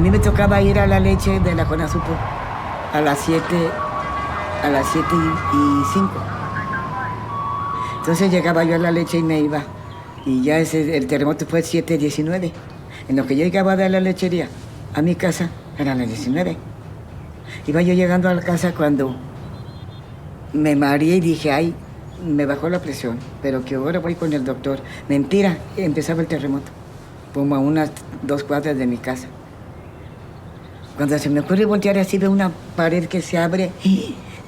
mí me tocaba ir a la leche de la Conasupo a las 7 y 5. Entonces llegaba yo a la leche y me iba. Y ya el terremoto fue 7:19. En lo que yo llegaba de la lechería a mi casa, eran las 19. Iba yo llegando a la casa cuando me mareé y dije, ay, me bajó la presión, pero que ahora voy con el doctor. Mentira, empezaba el terremoto, como a unas 2 cuadras de mi casa. Cuando se me ocurre voltear así, veo una pared que se abre.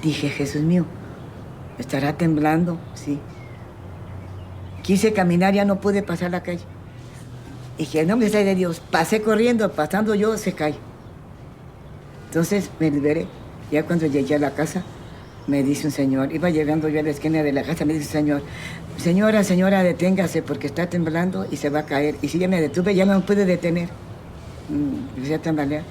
Dije, Jesús mío, ¿estará temblando? Sí. Quise caminar, ya no pude pasar la calle. Dije, no me sea de Dios. Pasé corriendo, pasando yo, se cae. Entonces me liberé. Ya cuando llegué a la casa, me dice un señor, iba llegando yo a la esquina de la casa, me dice un señor, señora, deténgase porque está temblando y se va a caer. Y si ya me detuve, ya no me pude detener. Empecé a tambalear.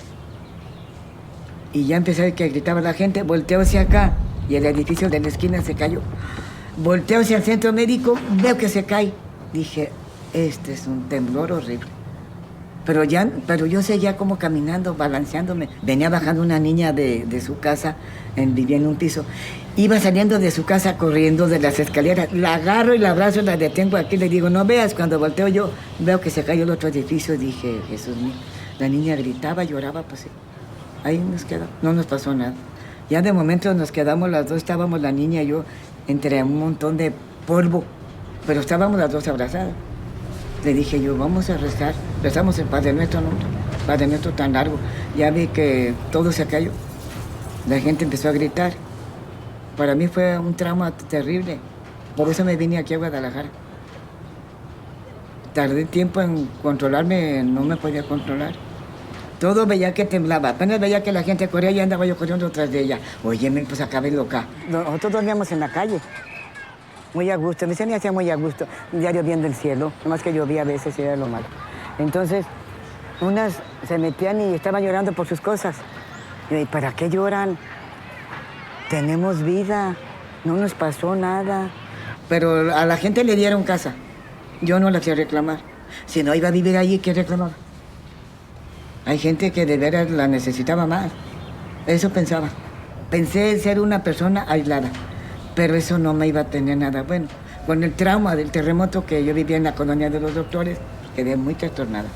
Y ya empecé a ver que gritaba la gente, volteo hacia acá y el edificio de la esquina se cayó. Volteo hacia el centro médico, veo que se cae. Dije, este es un temblor horrible. Pero yo seguía como caminando, balanceándome. Venía bajando una niña de su casa, vivía en un piso. Iba saliendo de su casa corriendo de las escaleras. La agarro y la abrazo, la detengo aquí, le digo, no veas. Cuando volteo yo, veo que se cayó el otro edificio. Dije, Jesús mío. La niña gritaba, lloraba, pues sí. Ahí nos quedamos, no nos pasó nada. Ya de momento nos quedamos las dos, estábamos la niña y yo entre un montón de polvo, pero estábamos las dos abrazadas. Le dije yo, vamos a rezar, rezamos el Padre Nuestro, ¿no? Padre Nuestro tan largo. Ya vi que todo se cayó. La gente empezó a gritar. Para mí fue un trauma terrible. Por eso me vine aquí a Guadalajara. Tardé tiempo en controlarme, no me podía controlar. Todo veía que temblaba, apenas veía que la gente corría y andaba yo corriendo tras de ella. Oye, pues acabé loca. Nosotros dormíamos en la calle, muy a gusto. Me me hacía muy a gusto, diario viendo el cielo, nomás que llovía a veces y era lo malo. Entonces, unas se metían y estaban llorando por sus cosas. Y ¿para qué lloran? Tenemos vida, no nos pasó nada. Pero a la gente le dieron casa, yo no la hacía reclamar. Si no iba a vivir allí, ¿qué reclamaba? Hay gente que de veras la necesitaba más. Eso pensaba. Pensé en ser una persona aislada, pero eso no me iba a tener nada bueno. Con el trauma del terremoto que yo vivía en la colonia de los doctores, quedé muy trastornada.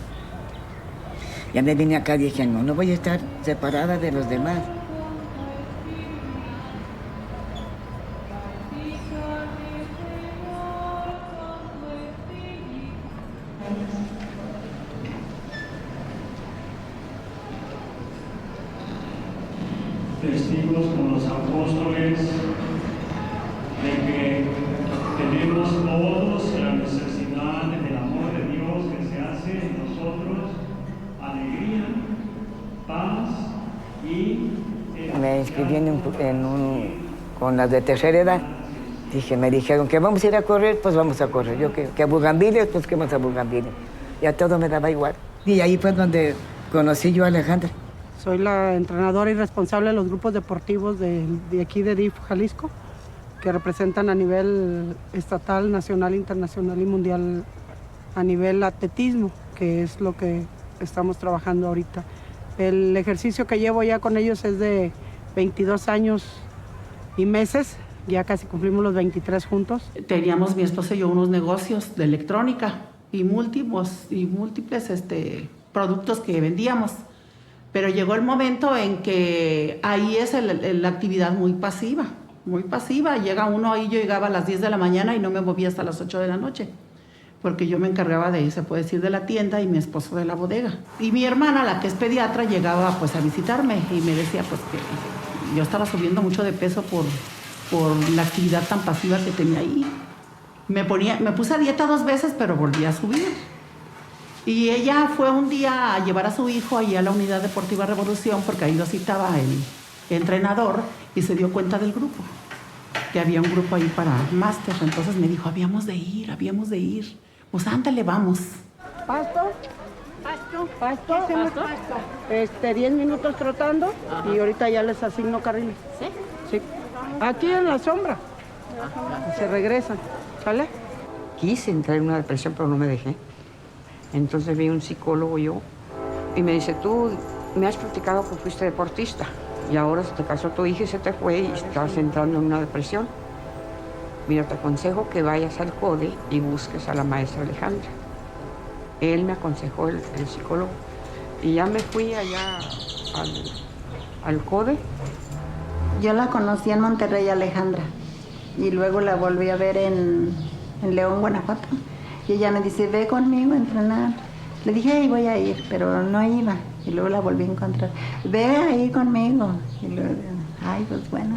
Ya me vine acá y dije, no voy a estar separada de los demás. Testigos como los apóstoles de que tenemos todos la necesidad del amor de Dios que se hace en nosotros, alegría, paz y... Me inscribí con las de tercera edad. Me dijeron que vamos a ir a correr, pues vamos a correr. Yo que a Bugambiles, pues que vamos a Bugambiles. Ya todo me daba igual. Y ahí fue donde conocí yo a Alejandra. Soy la entrenadora y responsable de los grupos deportivos de aquí de DIF Jalisco, que representan a nivel estatal, nacional, internacional y mundial a nivel atletismo, que es lo que estamos trabajando ahorita. El ejercicio que llevo ya con ellos es de 22 años y meses, ya casi cumplimos los 23 juntos. Teníamos mi esposo y yo unos negocios de electrónica y múltiples productos que vendíamos. Pero llegó el momento en que ahí es la actividad muy pasiva. Llega uno ahí, yo llegaba a las 10 de la mañana y no me movía hasta las 8 de la noche, porque yo me encargaba se puede decir, de la tienda y mi esposo de la bodega. Y mi hermana, la que es pediatra, llegaba pues a visitarme y me decía pues que yo estaba subiendo mucho de peso por la actividad tan pasiva que tenía ahí. Me puse a dieta 2 veces, pero volví a subir. Y ella fue un día a llevar a su hijo ahí a la Unidad Deportiva Revolución, porque ahí lo citaba el entrenador, y se dio cuenta del grupo, que había un grupo ahí para máster. Entonces me dijo, habíamos de ir. Pues ándale, vamos. ¿Pasto? ¿Pasto? ¿Hacemos pasto? 10 minutos trotando. Ajá. Y ahorita ya les asigno carriles. ¿Sí? Sí. Aquí en la sombra. Ajá. Se regresan, ¿sale? Quise entrar en una depresión, pero no me dejé. Entonces vi un psicólogo yo y me dice, tú me has platicado que fuiste deportista y ahora se te casó tu hija y se te fue y estás entrando en una depresión. Mira, te aconsejo que vayas al CODE y busques a la maestra Alejandra. Él me aconsejó, el psicólogo, y ya me fui allá al CODE. Yo la conocí en Monterrey, Alejandra, y luego la volví a ver en León, Guanajuato. Y ella me dice, ve conmigo a entrenar. Le dije, ay, voy a ir, pero no iba. Y luego la volví a encontrar. Ve ahí conmigo. Y luego, ay, pues bueno.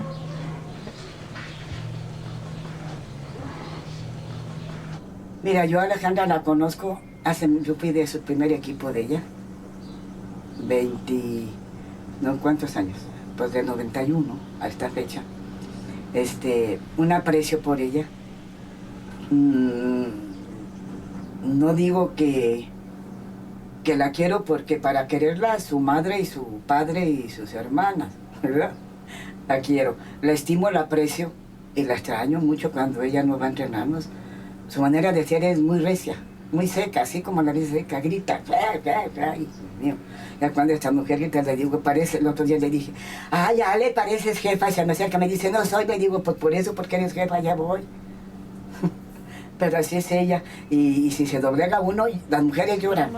Mira, yo a Alejandra la conozco yo fui de su primer equipo de ella. 20, no, ¿cuántos años? Pues del 91 a esta fecha. Un aprecio por ella. No digo que la quiero porque para quererla su madre y su padre y sus hermanas, ¿verdad? La quiero, la estimo, la aprecio y la extraño mucho cuando ella no va a entrenarnos. Su manera de ser es muy recia, muy seca, así como la dice seca, grita, ay, Dios mío. Ya cuando esta mujer grita le digo, parece, el otro día le dije, ay, ya le pareces jefa, se me acerca, me dice, no soy, le digo, pues por eso, porque eres jefa, ya voy. Pero así es ella, y si se doblega uno, las mujeres lloran.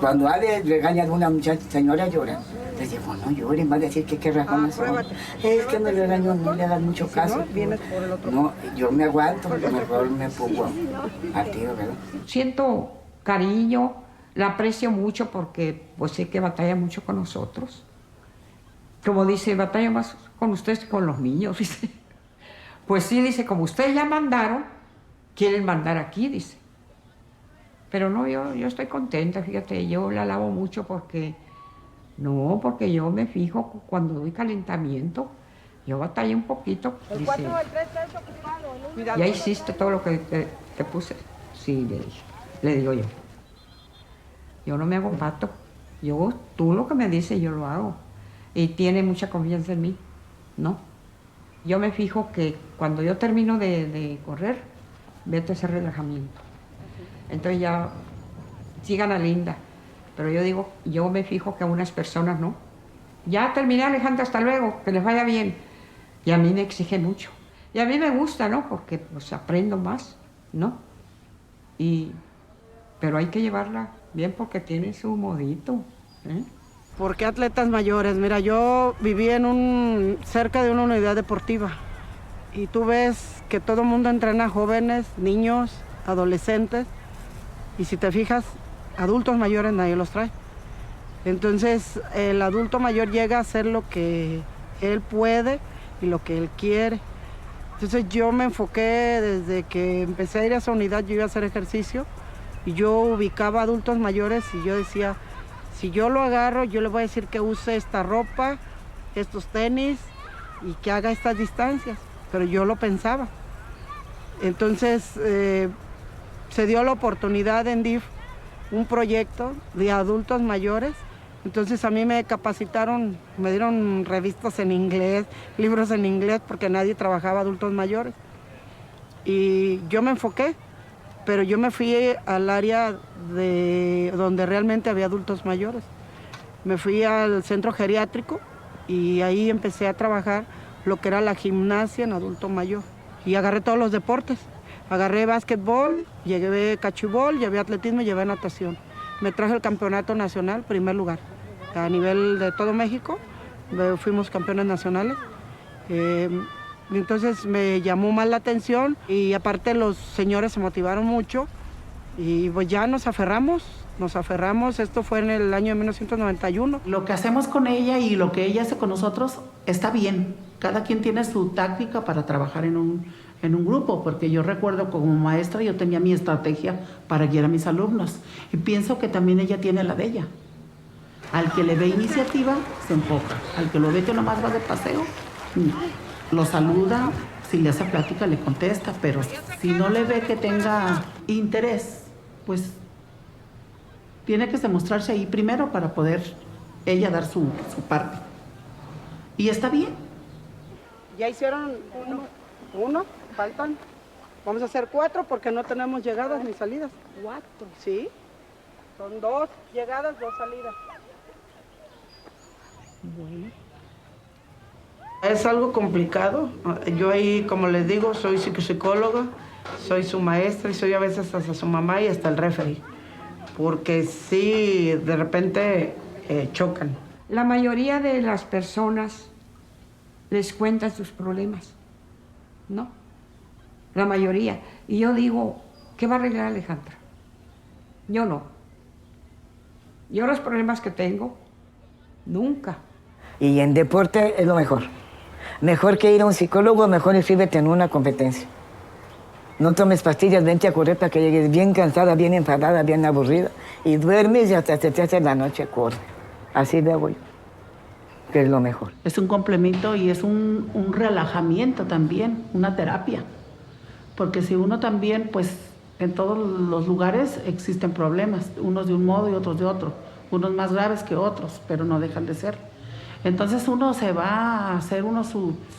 Cuando Ale regaña a una muchacha, señora llora. Les digo, no lloren, va a decir que qué razones son. Es que me regañó, no le hagan mucho caso. No, yo me aguanto, mejor me pongo a tiro, ¿verdad? Siento cariño, la aprecio mucho porque pues sé que batalla mucho con nosotros. Como dice, batalla más con ustedes que con los niños, dice. Pues sí, dice, como ustedes ya mandaron, quieren mandar aquí, dice. Pero no, yo estoy contenta, fíjate, yo la alabo mucho porque yo me fijo cuando doy calentamiento, yo batallé un poquito. Dice, ¿ya hiciste todo lo que te puse? Sí, le digo yo. Yo no me hago pato, tú lo que me dices yo lo hago. Y tiene mucha confianza en mí, ¿no? Yo me fijo que cuando yo termino de correr, vete a hacer relajamiento. Entonces ya, sigan a Linda. Pero yo digo, yo me fijo que a unas personas no. Ya terminé, Alejandra, hasta luego, que les vaya bien. Y a mí me exige mucho. Y a mí me gusta, ¿no? Porque pues aprendo más, ¿no? Pero hay que llevarla bien porque tiene su modito, ¿eh? ¿Por qué atletas mayores? Mira, yo viví cerca de una unidad deportiva. Y tú ves que todo el mundo entrena jóvenes, niños, adolescentes. Y si te fijas, adultos mayores nadie los trae. Entonces, el adulto mayor llega a hacer lo que él puede y lo que él quiere. Entonces, yo me enfoqué desde que empecé a ir a esa unidad, yo iba a hacer ejercicio. Y yo ubicaba adultos mayores y yo decía, si yo lo agarro, yo le voy a decir que use esta ropa, estos tenis y que haga estas distancias. Pero yo lo pensaba. Entonces se dio la oportunidad en DIF, un proyecto de adultos mayores. Entonces a mí me capacitaron, me dieron revistas en inglés, libros en inglés, porque nadie trabajaba adultos mayores. Y yo me enfoqué, pero yo me fui al área donde realmente había adultos mayores. Me fui al centro geriátrico y ahí empecé a trabajar lo que era la gimnasia en adulto mayor. Y agarré todos los deportes. Agarré básquetbol, llevé cachibol, llevé atletismo y llevé natación. Me traje el campeonato nacional, primer lugar. A nivel de todo México, fuimos campeones nacionales. Entonces me llamó más la atención y aparte los señores se motivaron mucho y pues ya nos aferramos, esto fue en el año de 1991. Lo que hacemos con ella y lo que ella hace con nosotros está bien. Cada quien tiene su táctica para trabajar en un grupo, porque yo recuerdo como maestra yo tenía mi estrategia para guiar a mis alumnos y pienso que también ella tiene la de ella. Al que le ve iniciativa, se enfoca. Al que lo ve que nomás va de paseo, lo saluda, si le hace plática le contesta, pero si no le ve que tenga interés, pues tiene que demostrarse ahí primero para poder ella dar su parte. Y está bien. Ya hicieron uno, faltan. Vamos a hacer 4 porque no tenemos llegadas ni salidas. 4. Sí, son 2 llegadas, 2 salidas. Es algo complicado. Yo ahí, como les digo, soy psicóloga, soy su maestra y soy a veces hasta su mamá y hasta el referee. Porque sí, de repente chocan. La mayoría de las personas les cuentan sus problemas, ¿no? La mayoría. Y yo digo, ¿qué va a arreglar Alejandra? Yo no. Yo los problemas que tengo, nunca. Y en deporte es lo mejor. Mejor que ir a un psicólogo, mejor inscríbete en una competencia. No tomes pastillas, vente a correr para que llegues bien cansada, bien enfadada, bien aburrida. Y duermes y hasta te hace la noche corre. Así veo yo, que es lo mejor. Es un complemento y es un relajamiento también, una terapia. Porque si uno también, pues en todos los lugares existen problemas, unos de un modo y otros de otro, unos más graves que otros, pero no dejan de ser. Entonces uno se va a hacer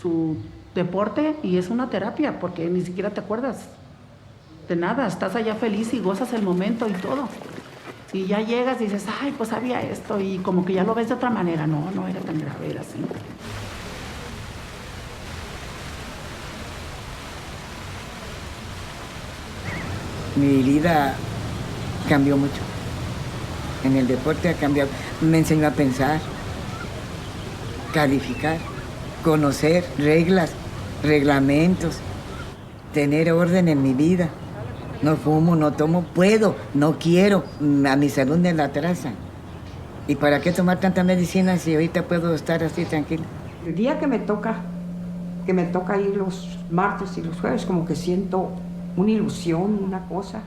su deporte y es una terapia, porque ni siquiera te acuerdas de nada, estás allá feliz y gozas el momento y todo. Y ya llegas y dices, ay, pues había esto, y como que ya lo ves de otra manera. No, no era tan grave, era así. Mi vida cambió mucho. En el deporte ha cambiado. Me enseñó a pensar, calificar, conocer reglas, reglamentos, tener orden en mi vida. No fumo, no tomo, puedo, no quiero, a mi salud me la trazan. ¿Y para qué tomar tanta medicina si ahorita puedo estar así tranquila? El día que me toca ir los martes y los jueves, como que siento una ilusión, una cosa,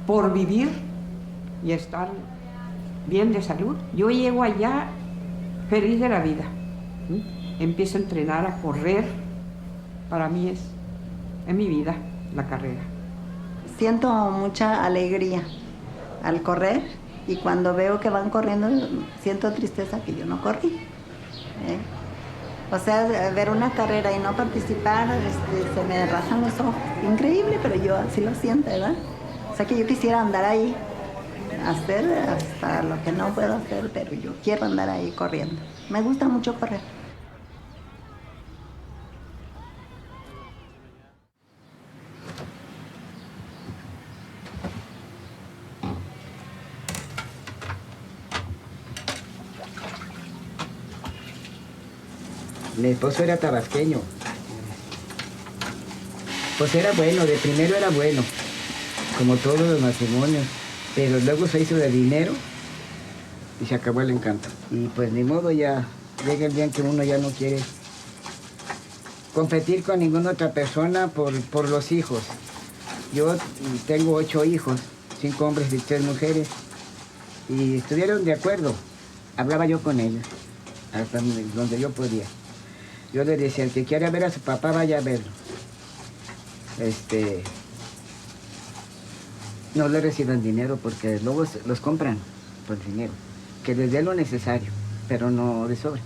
por vivir y estar bien de salud. Yo llego allá feliz de la vida. Empiezo a entrenar, a correr. Para mí es mi vida, la carrera. Siento mucha alegría al correr y cuando veo que van corriendo siento tristeza que yo no corrí. O sea, ver una carrera y no participar, se me rasan los ojos. Increíble, pero yo así lo siento, ¿verdad? O sea que yo quisiera andar ahí, hacer hasta lo que no puedo hacer, pero yo quiero andar ahí corriendo. Me gusta mucho correr. Mi esposo era tabasqueño. Pues era bueno, de primero era bueno, como todos los matrimonios, pero luego se hizo de dinero y se acabó el encanto. Y pues ni modo, ya llega el día en que uno ya no quiere competir con ninguna otra persona por los hijos. Yo tengo 8 hijos, 5 hombres y 3 mujeres, y estuvieron de acuerdo. Hablaba yo con ellos, hasta donde yo podía. Yo les decía, el que quiera ver a su papá, vaya a verlo. No le reciban dinero porque luego los compran por dinero. Que les dé lo necesario, pero no de sobra.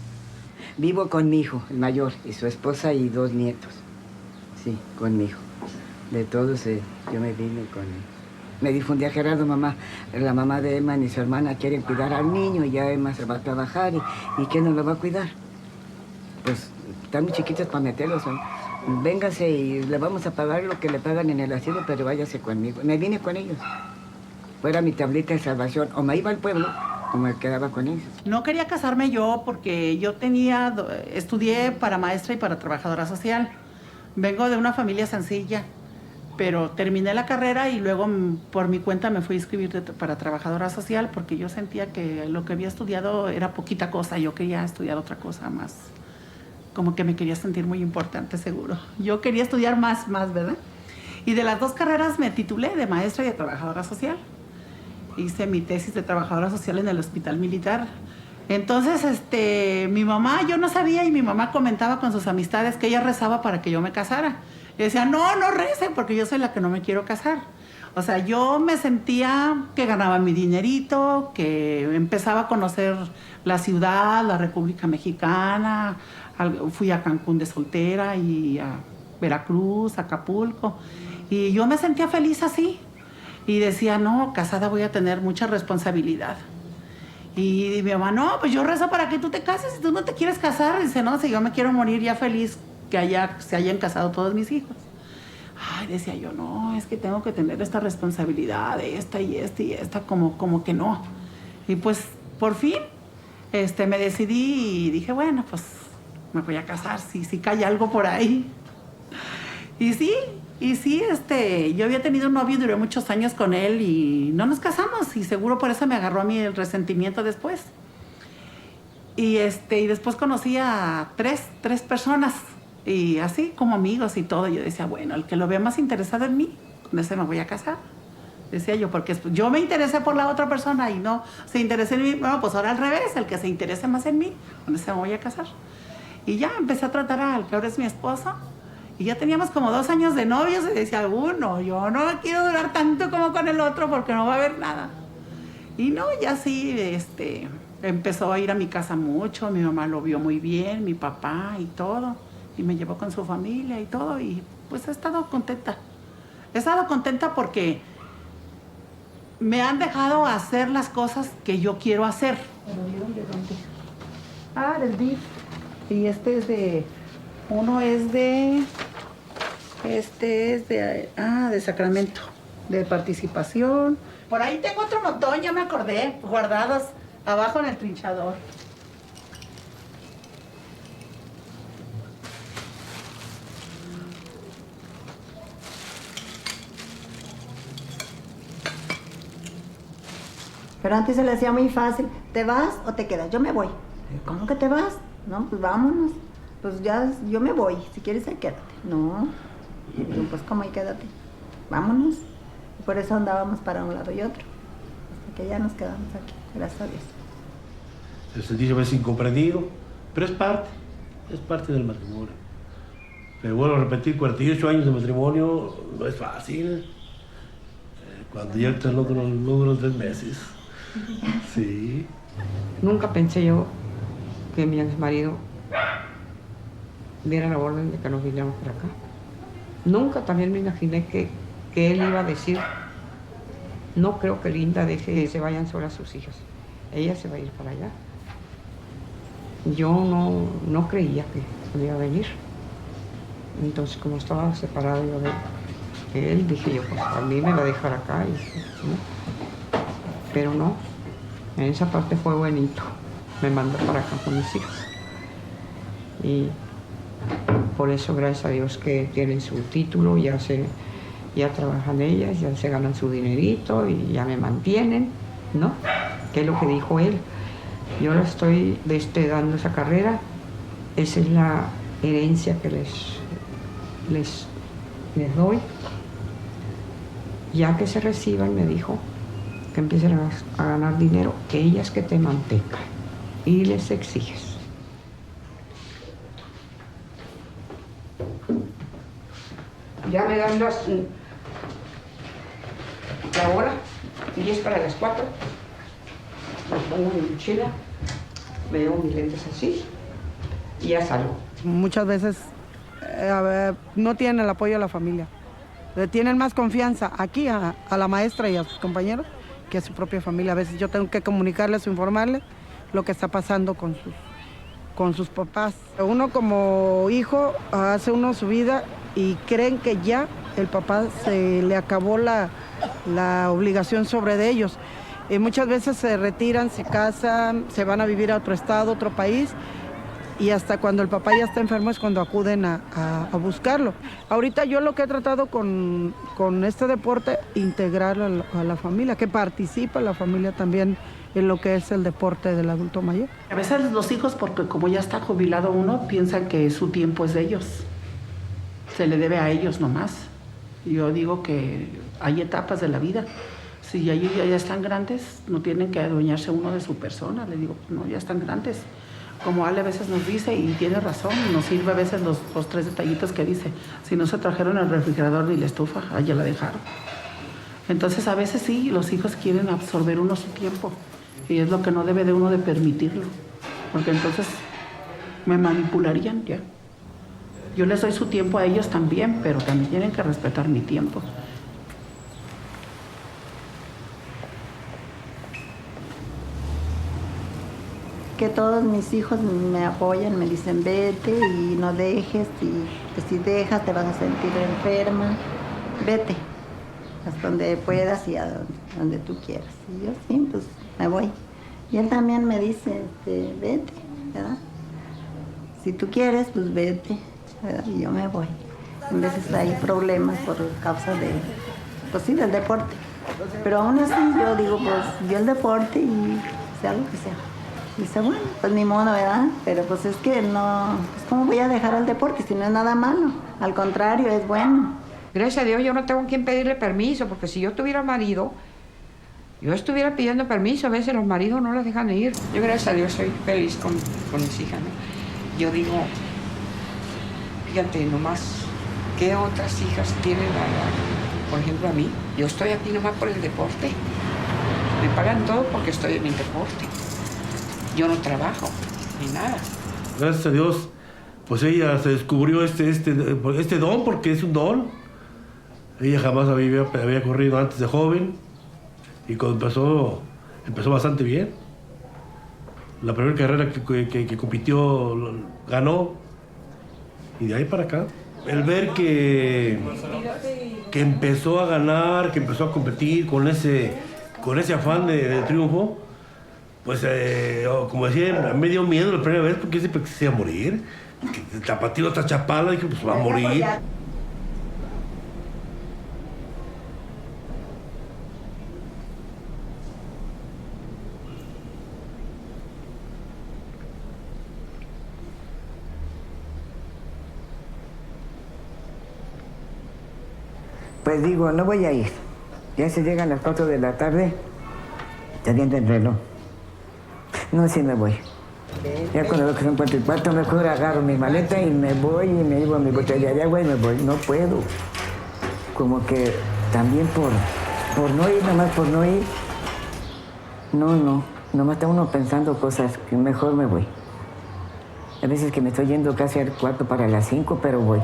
Vivo con mi hijo, el mayor, y su esposa y 2 nietos. Sí, con mi hijo. De todos, yo me vine con él. Me difundía Gerardo, mamá, la mamá de Emma y su hermana quieren cuidar al niño y ya Emma se va a trabajar y ¿quién nos lo va a cuidar? Pues están muy chiquitos para meterlos. Véngase y le vamos a pagar lo que le pagan en el asilo, pero váyase conmigo. Me vine con ellos. Fuera mi tablita de salvación. O me iba al pueblo o me quedaba con ellos. No quería casarme yo porque yo estudié para maestra y para trabajadora social. Vengo de una familia sencilla, pero terminé la carrera y luego por mi cuenta me fui a inscribir para trabajadora social porque yo sentía que lo que había estudiado era poquita cosa. Yo quería estudiar otra cosa más. Como que me quería sentir muy importante, seguro. Yo quería estudiar más, ¿verdad? Y de las 2 carreras me titulé de maestra y de trabajadora social. Hice mi tesis de trabajadora social en el hospital militar. Entonces, mi mamá, yo no sabía, y mi mamá comentaba con sus amistades que ella rezaba para que yo me casara. Y decía, no recen, porque yo soy la que no me quiero casar. O sea, yo me sentía que ganaba mi dinerito, que empezaba a conocer la ciudad, la República Mexicana. Fui a Cancún de soltera y a Veracruz, Acapulco. Y yo me sentía feliz así. Y decía, no, casada voy a tener mucha responsabilidad. Y mi mamá, no, pues yo rezo para que tú te cases y tú no te quieres casar. Dice, no, si yo me quiero morir ya feliz que se hayan casado todos mis hijos. Ay, decía yo, no, es que tengo que tener esta responsabilidad de esta y esta y esta, como que no. Y pues, por fin, me decidí y dije, bueno, pues me voy a casar, si cae algo por ahí. Y sí, yo había tenido un novio y duré muchos años con él y no nos casamos y seguro por eso me agarró a mí el resentimiento después. Y después conocí a tres personas y así como amigos y todo. Yo decía, bueno, el que lo vea más interesado en mí, con ese me voy a casar. Decía yo, porque yo me interesé por la otra persona y no se interesa en mí. Bueno, pues ahora al revés, el que se interese más en mí, con ese me voy a casar. Y ya empecé a tratar al que ahora es mi esposo. Y ya teníamos como 2 años de novios y decía, no, yo no quiero durar tanto como con el otro porque no va a haber nada. Y no, ya sí, empezó a ir a mi casa mucho, mi mamá lo vio muy bien, mi papá y todo. Y me llevó con su familia y todo y pues he estado contenta. He estado contenta porque me han dejado hacer las cosas que yo quiero hacer. ¿Pero vieron de dónde? Ah, del DIF. Y uno es de Sacramento, de participación. Por ahí tengo otro montón, ya me acordé, guardados abajo en el trinchador. Pero antes se le hacía muy fácil. ¿Te vas o te quedas? Yo me voy. ¿Cómo que te vas? No, pues vámonos. Pues ya, yo me voy. Si quieres, ahí quédate. No. Digo, pues ¿cómo ahí quédate? Vámonos. Y por eso andábamos para un lado y otro. Hasta que ya nos quedamos aquí. Gracias a Dios. El sentirse a veces incomprendido, pero es parte del matrimonio. Pero vuelvo a repetir, 48 años de matrimonio no es fácil. Cuando ya no duró 3 meses. Sí. Nunca pensé yo que mi exmarido diera la orden de que nos viniéramos para acá. Nunca también me imaginé que él iba a decir, no creo que Linda deje que se vayan solas sus hijas. Ella se va a ir para allá. Yo no creía que me iba a venir. Entonces, como estaba separado yo de él, dije yo, pues a mí me va a dejar acá. ¿No? Pero no, en esa parte fue buenito. Me mandó para acá con mis hijas. Y por eso, gracias a Dios, que tienen su título, ya trabajan ellas, ya se ganan su dinerito y ya me mantienen, ¿no? Que es lo que dijo él. Yo le estoy dando esa carrera, esa es la herencia que les doy. Ya que se reciban, me dijo, que empiecen a ganar dinero, ellas que te mantengan. Y les exiges. Ya me dan la hora, 10 para las 4. Me pongo mi mochila, me llevo mis lentes así y ya salgo. Muchas veces no tienen el apoyo de la familia. Le tienen más confianza aquí a la maestra y a sus compañeros que a su propia familia. A veces yo tengo que comunicarles o informarles lo que está pasando con sus papás. Uno como hijo hace uno su vida y creen que ya el papá se le acabó la obligación sobre de ellos. Muchas veces se retiran, se casan, se van a vivir a otro estado, otro país, y hasta cuando el papá ya está enfermo es cuando acuden a buscarlo. Ahorita yo lo que he tratado con este deporte, integrar a la familia, que participe la familia también en lo que es el deporte del adulto mayor. A veces los hijos, porque como ya está jubilado uno, piensan que su tiempo es de ellos. Se le debe a ellos nomás. Yo digo que hay etapas de la vida. Si ellos ya están grandes, no tienen que adueñarse uno de su persona. Le digo, no, ya están grandes. Como Ale a veces nos dice, y tiene razón, nos sirve a veces los 3 detallitos que dice. Si no se trajeron el refrigerador ni la estufa, allá la dejaron. Entonces a veces sí, los hijos quieren absorber uno su tiempo. Y es lo que no debe de uno de permitirlo. Porque entonces me manipularían ya. Yo les doy su tiempo a ellos también, pero también tienen que respetar mi tiempo. que todos mis hijos me apoyan, me dicen vete y no dejes, y que si dejas te vas a sentir enferma, vete hasta donde puedas y a donde tú quieras. Y yo sí, pues me voy. Y él también me dice, vete, ¿verdad? Si tú quieres, pues vete, ¿verdad? Y yo me voy. A veces hay problemas por causa de, pues sí, del deporte. Pero aún así yo digo, pues yo el deporte y sea lo que sea. Y dice, bueno, pues ni modo, ¿verdad? Pero pues es que no, pues ¿cómo voy a dejar el deporte si no es nada malo? Al contrario, es bueno. Gracias a Dios yo no tengo quien pedirle permiso, porque si yo tuviera marido, yo estuviera pidiendo permiso. A veces los maridos no los dejan ir. Yo gracias a Dios soy feliz con mis hijas, ¿no? Yo digo, fíjate nomás, ¿qué otras hijas tienen por ejemplo a mí? Yo estoy aquí nomás por el deporte. Me pagan todo porque estoy en el deporte. Yo no trabajo, ni nada. Gracias a Dios, pues ella se descubrió este don, porque es un don. Ella jamás había corrido antes de joven, y cuando empezó bastante bien. La primera carrera que compitió ganó, y de ahí para acá. El ver que empezó a ganar, que empezó a competir con ese afán de triunfo, pues como decía, me dio miedo la primera vez porque yo siempre quise morir. Que Tapatío hasta Chapala, dije, pues va a morir. Pues digo, no voy a ir. Ya se llegan las 4 de la tarde, ya viene el reloj. No, sí me voy. Ya cuando veo que son 4 y cuarto, mejor agarro mi maleta y me voy y me llevo mi botella de agua y me voy. No puedo. Como que también por no ir, nomás por no ir. No. Nomás está uno pensando cosas que mejor me voy. A veces que me estoy yendo casi al 4:45, pero voy.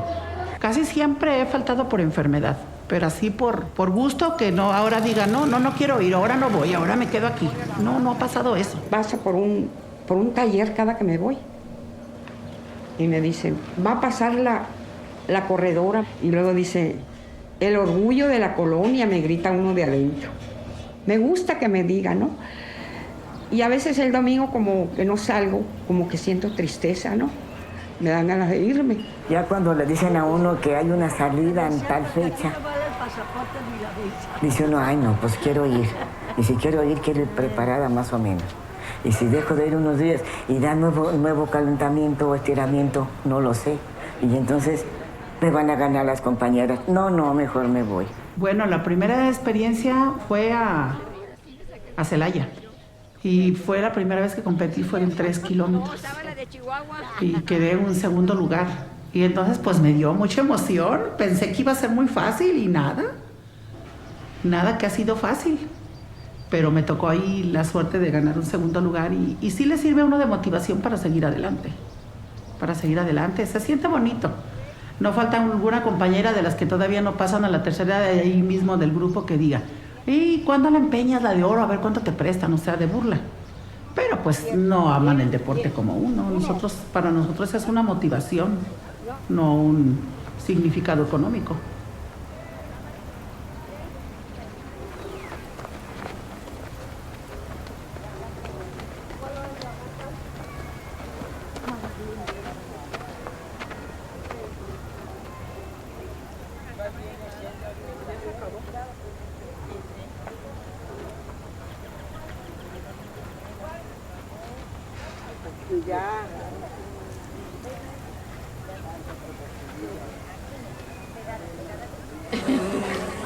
Casi siempre he faltado por enfermedad, pero así por gusto, que no ahora diga, no quiero ir, ahora no voy, ahora me quedo aquí. No ha pasado eso. Paso por un taller cada que me voy. Y me dicen, va a pasar la corredora. Y luego dice, el orgullo de la colonia, me grita uno de adentro. Me gusta que me diga, ¿no? Y a veces el domingo como que no salgo, como que siento tristeza, ¿no? Me dan ganas de irme. Ya cuando le dicen a uno que hay una salida en tal fecha, dice uno, ay no, pues quiero ir. Y si quiero ir preparada más o menos. Y si dejo de ir unos días y da nuevo calentamiento o estiramiento, no lo sé. Y entonces me van a ganar las compañeras. No, mejor me voy. Bueno, la primera experiencia fue a Celaya. Y fue la primera vez que competí, fueron 3 kilómetros. Y quedé en un segundo lugar. Y entonces pues me dio mucha emoción. Pensé que iba a ser muy fácil y nada. Nada que ha sido fácil. Pero me tocó ahí la suerte de ganar un segundo lugar. Y sí le sirve a uno de motivación para seguir adelante. Para seguir adelante. Se siente bonito. No falta alguna compañera de las que todavía no pasan a la tercera de ahí mismo del grupo que diga, ¿y cuándo la empeñas la de oro? A ver cuánto te prestan, o sea, de burla. Pero pues no aman el deporte como uno. Para nosotros es una motivación, no un significado económico.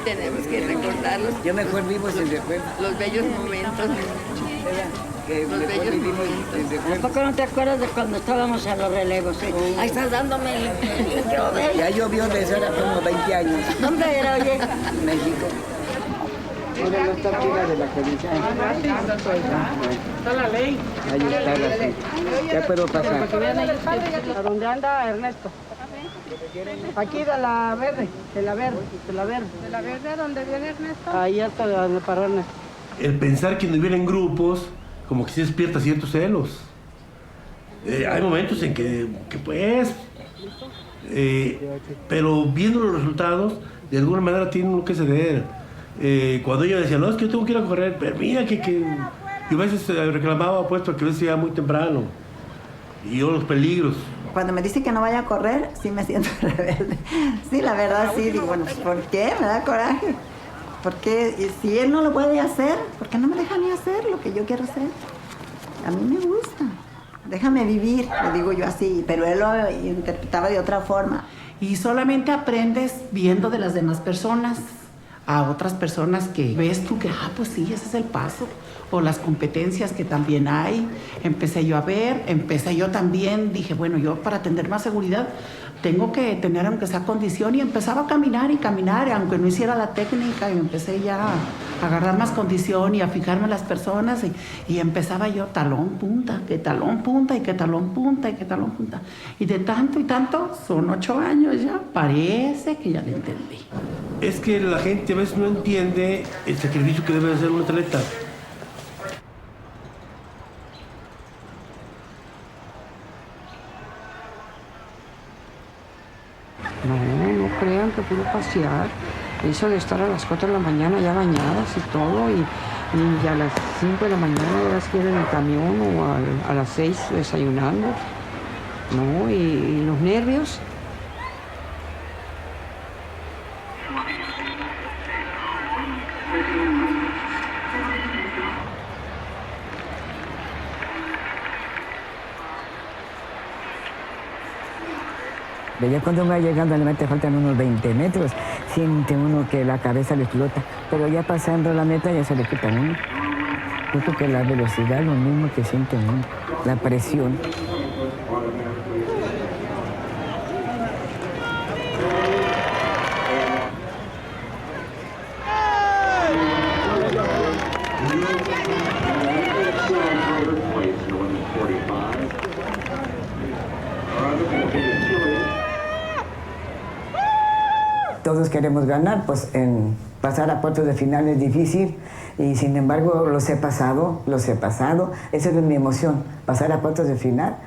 Tenemos que recordarlos. Yo mejor vivo sin recuerdo. Los bellos momentos. Los bellos momentos. ¿A poco no te acuerdas de cuando estábamos a los relevos? Ahí estás dándome el... Ya llovió desde ahora como 20 años. ¿Dónde era, oye? México. Mira, no está aquí la de la comisión. Está la ley. Ahí está la ley. Ya puedo pasar. ¿A dónde anda Ernesto? Aquí de la verde, de la verde. ¿De la verde dónde viene Ernesto? Ahí hasta donde paró Ernesto. El pensar que no vienen grupos, como que se despierta ciertos celos. Hay momentos en que pues, pero viendo los resultados, de alguna manera tiene uno que ceder. Cuando ella decía, no, es que yo tengo que ir a correr, pero mira que... Y a veces reclamaba, puesto que a veces iba muy temprano. Y yo los peligros. Cuando me dice que no vaya a correr, sí me siento rebelde. Sí, la verdad sí, digo, bueno, ¿por qué? Me da coraje. Porque si él no lo puede hacer, ¿por qué no me deja ni hacer lo que yo quiero hacer? A mí me gusta. Déjame vivir, le digo yo así, pero él lo interpretaba de otra forma. Y solamente aprendes viendo de las demás personas, a otras personas que ves tú que, pues sí, ese es el paso. O las competencias que también hay. Empecé yo a ver, empecé yo también, dije, bueno, yo para tener más seguridad tengo que tener aunque sea condición, y empezaba a caminar y caminar, aunque no hiciera la técnica, y empecé ya a agarrar más condición y a fijarme en las personas, y empezaba yo talón punta, que talón punta, y que talón punta, y que talón punta. Y de tanto y tanto, son 8 años ya, parece que ya lo entendí. Es que la gente a veces no entiende el sacrificio que debe hacer un atleta. No crean que pudo pasear. Eso de estar a las 4 de la mañana ya bañadas y todo, y a las 5 de la mañana ya las quieren en el camión, o a las 6 desayunando. No, y los nervios. Ya cuando va llegando a la meta faltan unos 20 metros, siente uno que la cabeza le explota, pero ya pasando la meta ya se le quita uno. Yo creo que la velocidad es lo mismo que siente uno, la presión. Todos queremos ganar, pues en pasar a cuartos de final es difícil, y sin embargo los he pasado. Esa es mi emoción, pasar a cuartos de final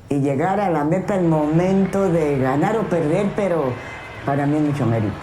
y llegar a la meta, el momento de ganar o perder, pero para mí es mucho mérito.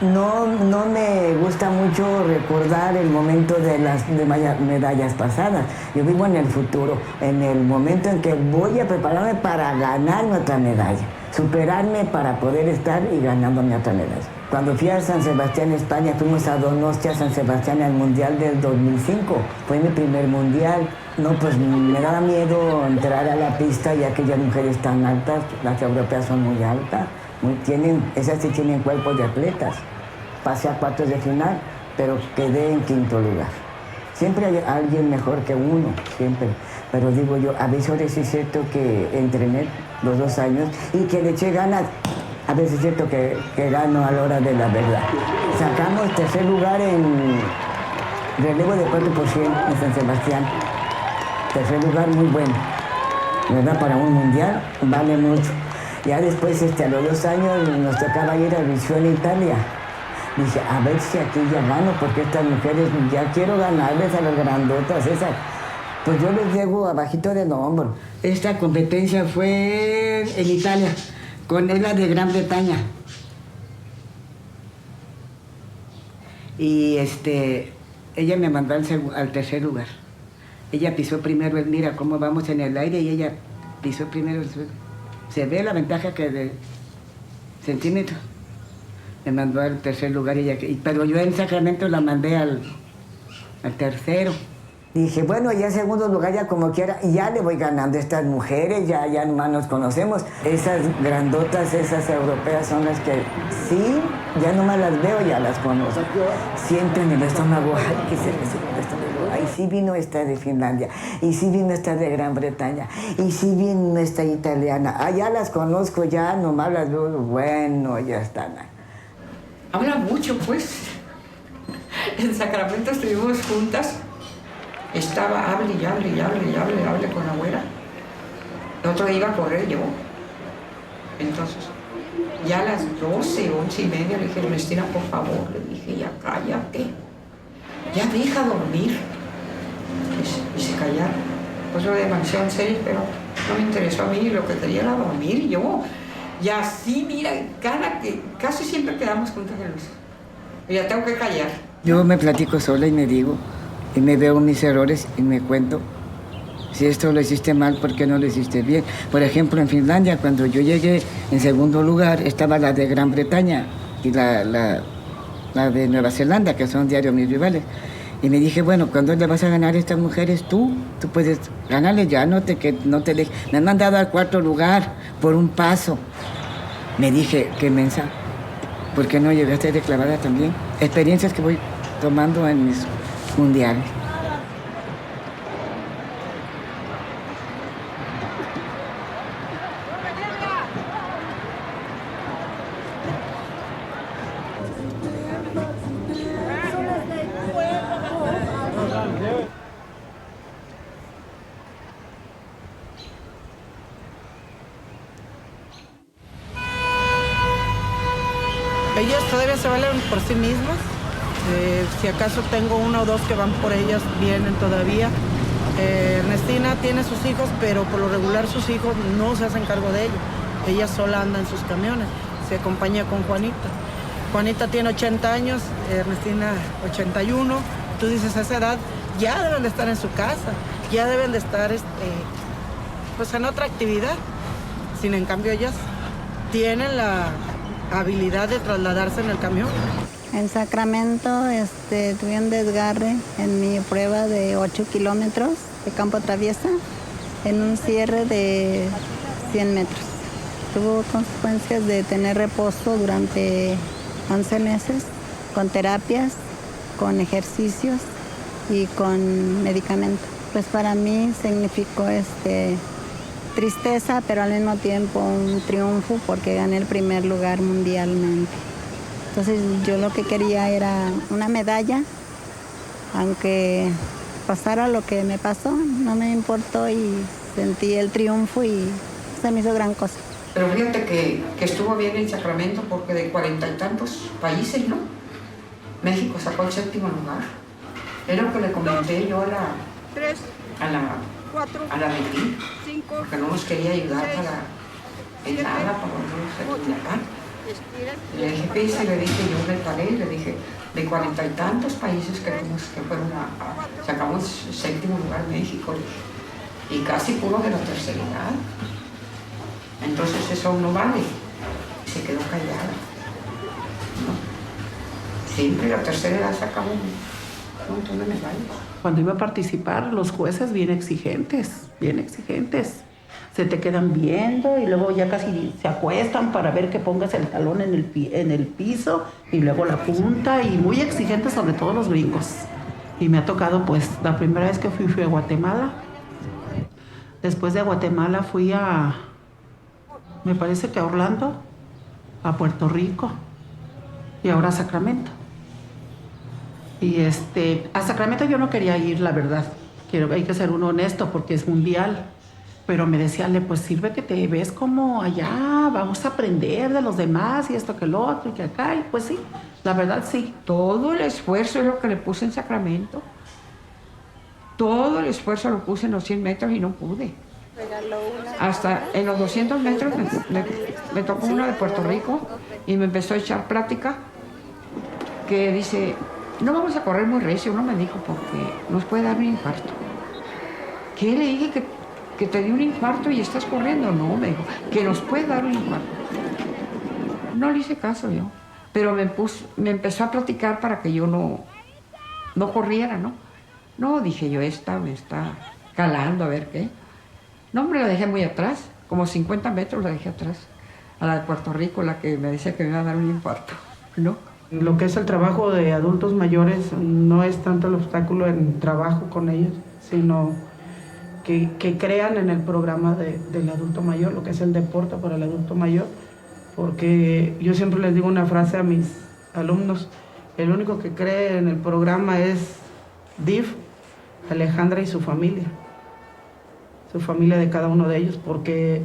No me gusta mucho recordar el momento de las medallas pasadas. Yo vivo en el futuro, en el momento en que voy a prepararme para ganarme otra medalla, superarme para poder estar y ganándome otra medalla. Cuando fui a San Sebastián, España, fuimos a Donostia, San Sebastián, al Mundial del 2005. Fue mi primer mundial. No, pues me daba miedo entrar a la pista, ya que aquellas mujeres tan altas, las europeas son muy altas. Esas sí tienen cuerpos de atletas. Pasé a cuartos de final, pero quedé en 5º lugar. Siempre hay alguien mejor que uno, siempre. Pero digo yo, a veces sí es cierto que entrené los 2 años y que le eché ganas. A veces es cierto que gano a la hora de la verdad. Sacamos 3er lugar en relevo de 4% en San Sebastián. 3er lugar muy bueno. ¿Verdad? Para un mundial vale mucho. Ya después, a los 2 años, nos tocaba ir a Visión, Italia. Dije, a ver si aquí ya gano, porque estas mujeres, ya quiero ganarles a las grandotas esas. Pues yo les llego abajito del hombro. Esta competencia fue en Italia, con la de Gran Bretaña. Y ella me mandó al 3er lugar. Ella pisó primero, mira cómo vamos en el aire, y ella pisó primero el suelo. Se ve la ventaja que de centímetros. Me mandó al 3er lugar, pero yo en Sacramento la mandé al 3º. Dije, bueno, ya en 2º lugar, ya como quiera, y ya le voy ganando a estas mujeres, ya nomás nos conocemos. Esas grandotas, esas europeas son las que sí, ya nomás las veo, ya las conozco. Siento en el estómago, ay, que se me sube el estómago. Ay, sí vino esta de Finlandia, y sí vino esta de Gran Bretaña, y sí vino esta italiana. Ah, ya las conozco, ya nomás las veo, bueno, ya están. Habla mucho, pues. En Sacramento estuvimos juntas. Estaba, hable con la abuela. El otro día iba a correr yo. Entonces, ya a las 12, 11:30 le dije, Ernestina, por favor, le dije, ya cállate. Ya deja dormir. Y se callaron. Pues lo demasiado en serio, pero No me interesó a mí, lo que quería era dormir yo. Y así, mira, casi siempre quedamos juntas en eso. Y ya tengo que callar. Yo me platico sola y me digo, y me veo mis errores y me cuento. Si esto lo hiciste mal, ¿por qué no lo hiciste bien? Por ejemplo, en Finlandia, cuando yo llegué en segundo lugar, estaba la de Gran Bretaña y la de Nueva Zelanda, que son diarios mis rivales. Y me dije, bueno, ¿cuándo le vas a ganar a estas mujeres tú? Tú puedes ganarle ya, no te dejes. Me han mandado al cuarto lugar por un paso. Me dije, qué mensa, ¿por qué no llegaste de clavada también? Experiencias que voy tomando en mis mundiales. Ellas todavía se valen por sí mismas. Si acaso tengo una o dos que van por ellas, vienen todavía. Ernestina tiene sus hijos, pero por lo regular sus hijos no se hacen cargo de ellos. Ella sola anda en sus camiones, se acompaña con Juanita. Juanita tiene 80 años, Ernestina 81. Tú dices, a esa edad ya deben de estar en su casa, ya deben de estar pues en otra actividad. Sin en cambio ellas tienen la habilidad de trasladarse en el camión. En Sacramento tuve un desgarre en mi prueba de 8 kilómetros de campo traviesa en un cierre de 100 metros. Tuvo consecuencias de tener reposo durante 11 meses, con terapias, con ejercicios y con medicamento. Pues para mí significó tristeza, pero al mismo tiempo un triunfo porque gané el primer lugar mundialmente. Entonces yo lo que quería era una medalla, aunque pasara lo que me pasó, no me importó y sentí el triunfo y se me hizo gran cosa. Pero fíjate que estuvo bien en Sacramento porque de 40 y tantos países, ¿no? México sacó el 7º lugar. Es lo que le comenté yo a la Betty, porque no nos quería ayudar en nada para Culiacán. Le dije, fíjese, le dije, yo me paré, le dije, de 40 y tantos países que fueron sacamos 7º lugar México, y casi puro de la tercera edad. Entonces eso no vale. Se quedó callada. ¿No? Siempre la tercera edad sacaba un montón de medallas. Cuando iba a participar, los jueces bien exigentes. Se te quedan viendo y luego ya casi se acuestan para ver que pongas el talón en el piso y luego la punta, y muy exigentes, sobre todo los gringos. Y me ha tocado, pues, la primera vez que fui a Guatemala. Después de Guatemala fui me parece que a Orlando, a Puerto Rico y ahora a Sacramento. Y a Sacramento yo no quería ir, la verdad. Hay que ser uno honesto porque es mundial. Pero me decían, pues sirve que te ves como allá, vamos a aprender de los demás y esto que lo otro y que acá. Y pues sí, la verdad sí. Todo el esfuerzo es lo que le puse en Sacramento. Todo el esfuerzo lo puse en los 100 metros y no pude. Hasta en los 200 metros me tocó una de Puerto Rico y me empezó a echar plática que dice, no vamos a correr muy recio, no me dijo, porque nos puede dar un infarto. ¿Qué le dije? Que te dio un infarto y estás corriendo. No, me dijo, que nos puede dar un infarto. No le hice caso yo, pero me empezó a platicar para que yo no corriera, ¿no? No, dije yo, esta me está calando, a ver qué. No, hombre, la dejé muy atrás, como 50 metros la dejé atrás, a la de Puerto Rico, la que me decía que me iba a dar un infarto, ¿no? Lo que es el trabajo de adultos mayores no es tanto el obstáculo en trabajo con ellos, sino que crean en el programa del adulto mayor, lo que es el deporte para el adulto mayor, porque yo siempre les digo una frase a mis alumnos, el único que cree en el programa es DIF, Alejandra y su familia de cada uno de ellos, porque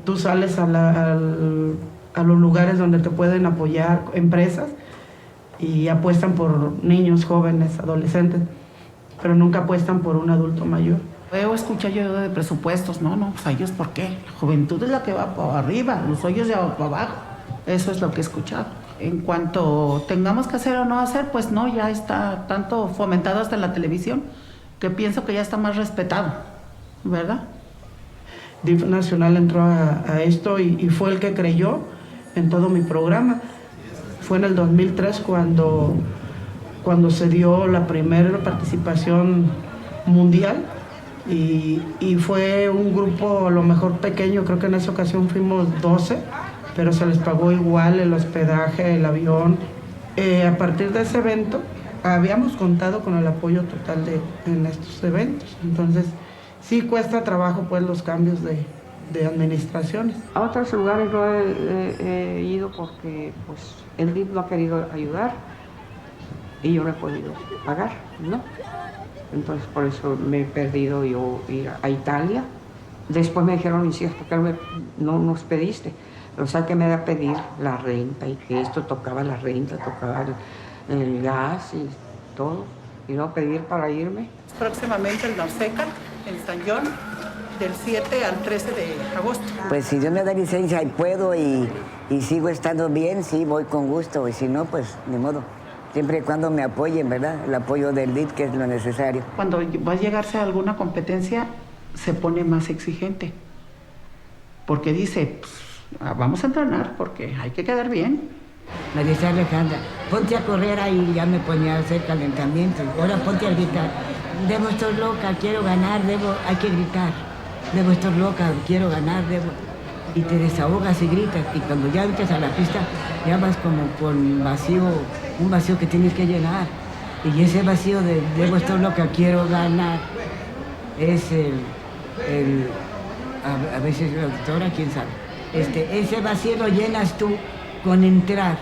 tú sales a los lugares donde te pueden apoyar empresas y apuestan por niños, jóvenes, adolescentes, pero nunca apuestan por un adulto mayor. Luego escuché yo de presupuestos, no, pues a ellos ¿por qué? La juventud es la que va para arriba, los hoyos ya van para abajo. Eso es lo que he escuchado. En cuanto tengamos que hacer o no hacer, pues no, ya está tanto fomentado hasta en la televisión, que pienso que ya está más respetado, ¿verdad? DIF Nacional entró a esto y fue el que creyó en todo mi programa. Fue en el 2003 cuando se dio la primera participación mundial y fue un grupo a lo mejor pequeño, creo que en esa ocasión fuimos 12, pero se les pagó igual el hospedaje, el avión. A partir de ese evento habíamos contado con el apoyo total en estos eventos, entonces sí cuesta trabajo pues los cambios de administraciones. A otros lugares no he ido porque pues el DIF no ha querido ayudar y yo no he podido pagar, ¿no? Entonces por eso me he perdido yo ir a Italia. Después me dijeron, ¿y por qué no nos pediste? O sea que me da a pedir la renta y que esto tocaba la renta, tocaba el gas y todo. Y no pedir para irme. Próximamente el Norseca, en San John, del 7 al 13 de agosto. Pues si Dios me da licencia y puedo y sigo estando bien, sí, voy con gusto. Y si no, pues ni modo. Siempre y cuando me apoyen, ¿verdad? El apoyo del DIF, que es lo necesario. Cuando va a llegarse a alguna competencia, se pone más exigente. Porque dice, pues, vamos a entrenar porque hay que quedar bien. Me dice Alejandra, ponte a correr ahí, ya me ponía a hacer calentamiento. Ahora ponte a gritar. Debo estar loca, quiero ganar, hay que gritar. Debo estar loca, quiero ganar, Y te desahogas y gritas. Y cuando ya entras a la pista, ya vas como con vacío, un vacío que tienes que llenar. Y ese vacío de debo estar loca, quiero ganar, es a veces la doctora, quién sabe. Ese vacío lo llenas tú con entrar.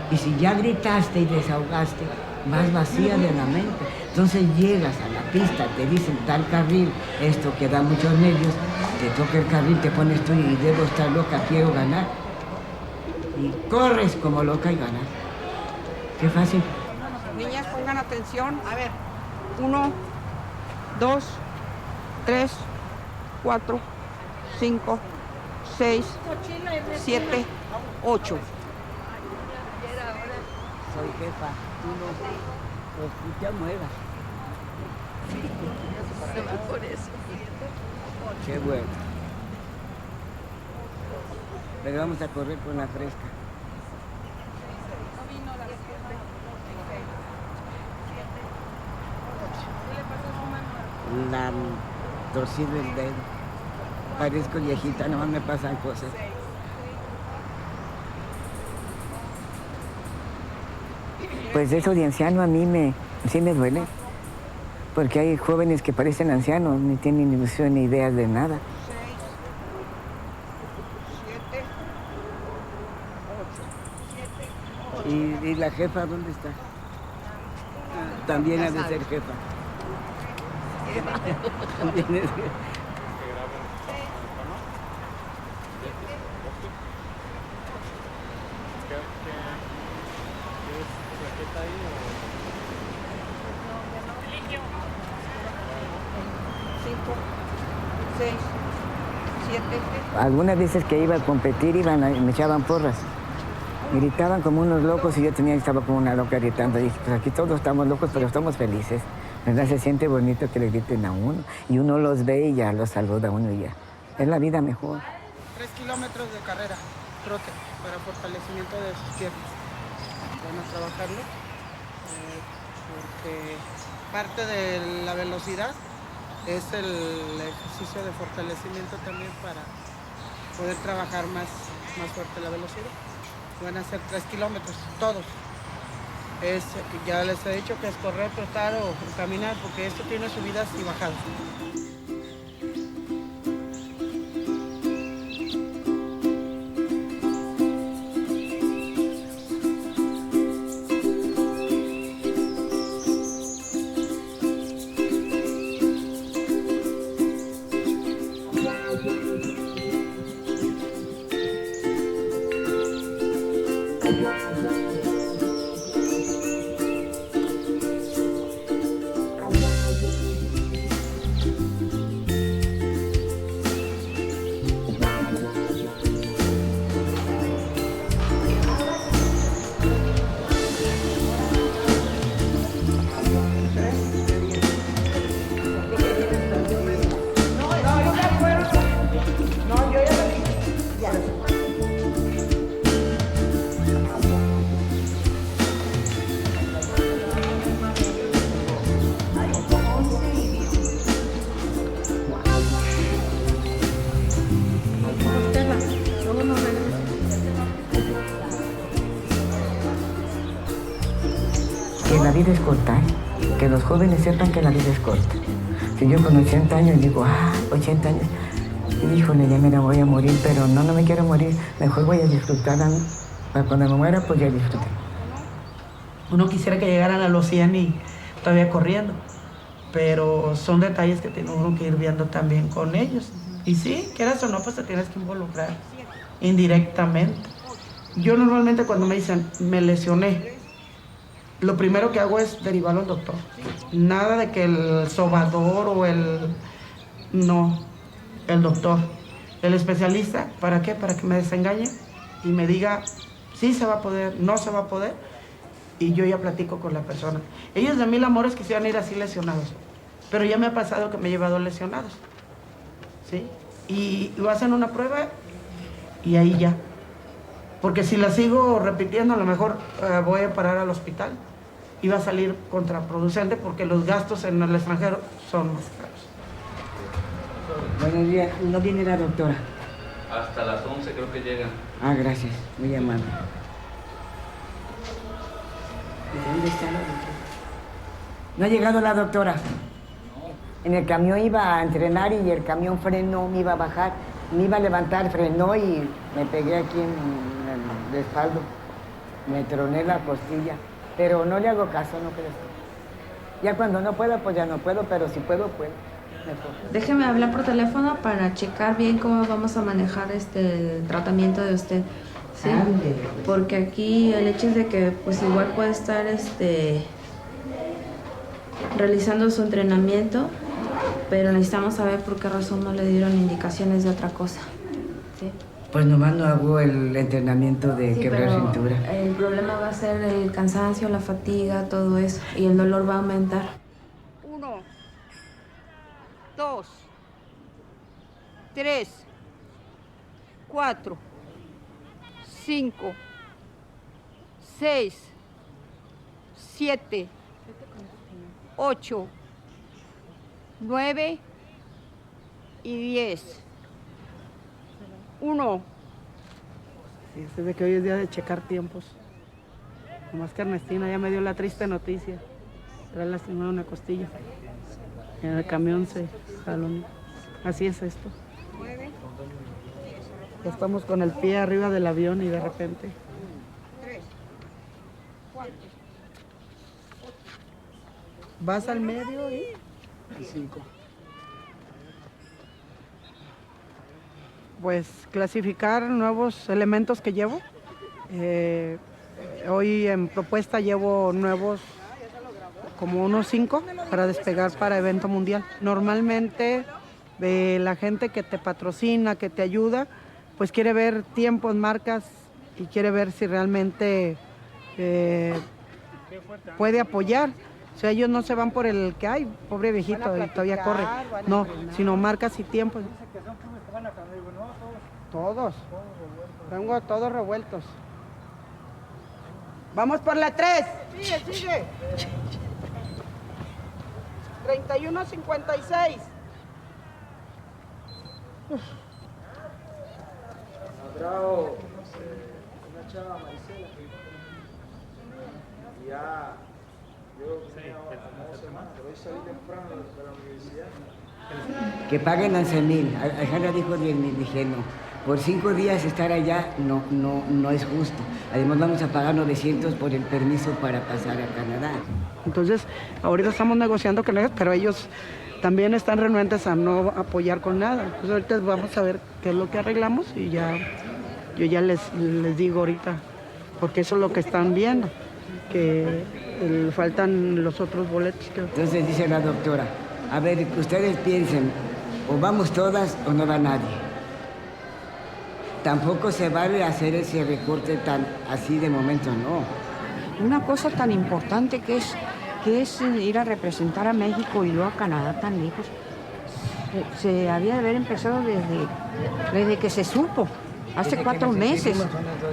Y si ya gritaste y desahogaste, vas vacía de la mente. Entonces llegas a la pista, te dicen tal carril, esto que da muchos nervios, te toca el carril, te pones tú y debo estar loca, quiero ganar. Y corres como loca y ganas. Qué fácil. Niñas, pongan atención. A ver. 1, 2, 3, 4, 5, 6, 7, 8. Soy jefa, tú no te muevas. Por eso. Qué bueno. Pero vamos a correr con la fresca. La torcido el dedo. Parezco viejita, nomás me pasan cosas. Pues eso de anciano a mí sí me duele, porque hay jóvenes que parecen ancianos, ni tienen ilusión ni ideas de nada. 6, 7, 8. ¿Y la jefa dónde está? También ha de ser jefa. También es jefa. Algunas veces que iba a competir me echaban porras. Gritaban como unos locos y yo estaba como una loca gritando. Y dije, pues aquí todos estamos locos, pero estamos felices. ¿Verdad? Se siente bonito que le griten a uno. Y uno los ve y ya los saluda a uno y ya. Es la vida mejor. 3 kilómetros de carrera, trote, para fortalecimiento de sus piernas. Van a trabajarlo porque parte de la velocidad es el ejercicio de fortalecimiento también para poder trabajar más fuerte la velocidad. Van a ser 3 kilómetros, todos. Ya les he dicho que es correr, trotar o caminar, porque esto tiene subidas y bajadas. que la vida es corta, ¿eh? Que los jóvenes sepan que la vida es corta. Si yo con 80 años digo, 80 años, híjole, ya me la voy a morir, pero no me quiero morir, mejor voy a disfrutar a mí. Para cuando me muera, pues ya disfruté. Uno quisiera que llegaran a los 100 y todavía corriendo, pero son detalles que tiene uno que ir viendo también con ellos. Y sí, quieras o no, pues te tienes que involucrar indirectamente. Yo normalmente cuando me dicen, me lesioné, lo primero que hago es derivarlo al doctor. Nada de que el sobador o no, el doctor. El especialista, ¿para qué? Para que me desengañe y me diga, sí se va a poder, no se va a poder. Y yo ya platico con la persona. Ellos de mil amores quisieran ir así lesionados, pero ya me ha pasado que me he llevado lesionados, ¿sí? Y hacen una prueba y ahí ya. Porque si la sigo repitiendo, a lo mejor voy a parar al hospital y va a salir contraproducente porque los gastos en el extranjero son más caros. Buenos días, ¿no viene la doctora? Hasta las 11 creo que llega. Gracias, muy amable. ¿Dónde está la doctora? No ha llegado la doctora. En el camión iba a entrenar y el camión frenó, me iba a bajar, me iba a levantar, frenó y me pegué aquí en el respaldo. Me troné la costilla, pero no le hago caso, no crees. Ya cuando no puedo, pues ya no puedo, pero si puedo, puedo. Mejor. Déjeme hablar por teléfono para checar bien cómo vamos a manejar el tratamiento de usted. Sí, porque aquí el hecho es de que pues igual puede estar realizando su entrenamiento, pero necesitamos saber por qué razón no le dieron indicaciones de otra cosa. ¿Sí? Pues nomás no hago el entrenamiento de quebrar cintura. El problema va a ser el cansancio, la fatiga, todo eso, y el dolor va a aumentar. 1, 2, 3, 4, 5, 6, 7, 8, 9 y 10. 1. Sí, se ve que hoy es día de checar tiempos. Nomás que Ernestina ya me dio la triste noticia. Trae lastimada una costilla. En el camión se jaló. Así es esto. Ya estamos con el pie arriba del avión y de repente. 3, 4. Vas al medio y 5. Pues clasificar nuevos elementos que llevo. Hoy en propuesta llevo nuevos como unos 5 para despegar para evento mundial. Normalmente la gente que te patrocina, que te ayuda, pues quiere ver tiempos, marcas y quiere ver si realmente puede apoyar. O sea, ellos no se van por el que hay, pobre viejito, y todavía corre. No, sino marcas y tiempos. Todos. Tengo todos revueltos. Vamos por la 3. Sigue. 31:56. Bravo. Una chava Maricela. Ya. Yo tenía como 2 semanas, pero hoy salí temprano de la universidad. Que paguen 11,000. Alejandra dijo 10,000. Dije, no. Por 5 días estar allá no es justo. Además vamos a pagar 900 por el permiso para pasar a Canadá. Entonces, ahorita estamos negociando con ellos, pero ellos también están renuentes a no apoyar con nada. Entonces ahorita vamos a ver qué es lo que arreglamos y ya yo ya les digo ahorita, porque eso es lo que están viendo, que faltan los otros boletos. Entonces dice la doctora, a ver, ustedes piensen, o vamos todas o no va nadie. Tampoco se vale hacer ese recorte tan así de momento, no. Una cosa tan importante que es ir a representar a México y luego a Canadá tan lejos, se había de haber empezado desde que se supo, hace 4 meses,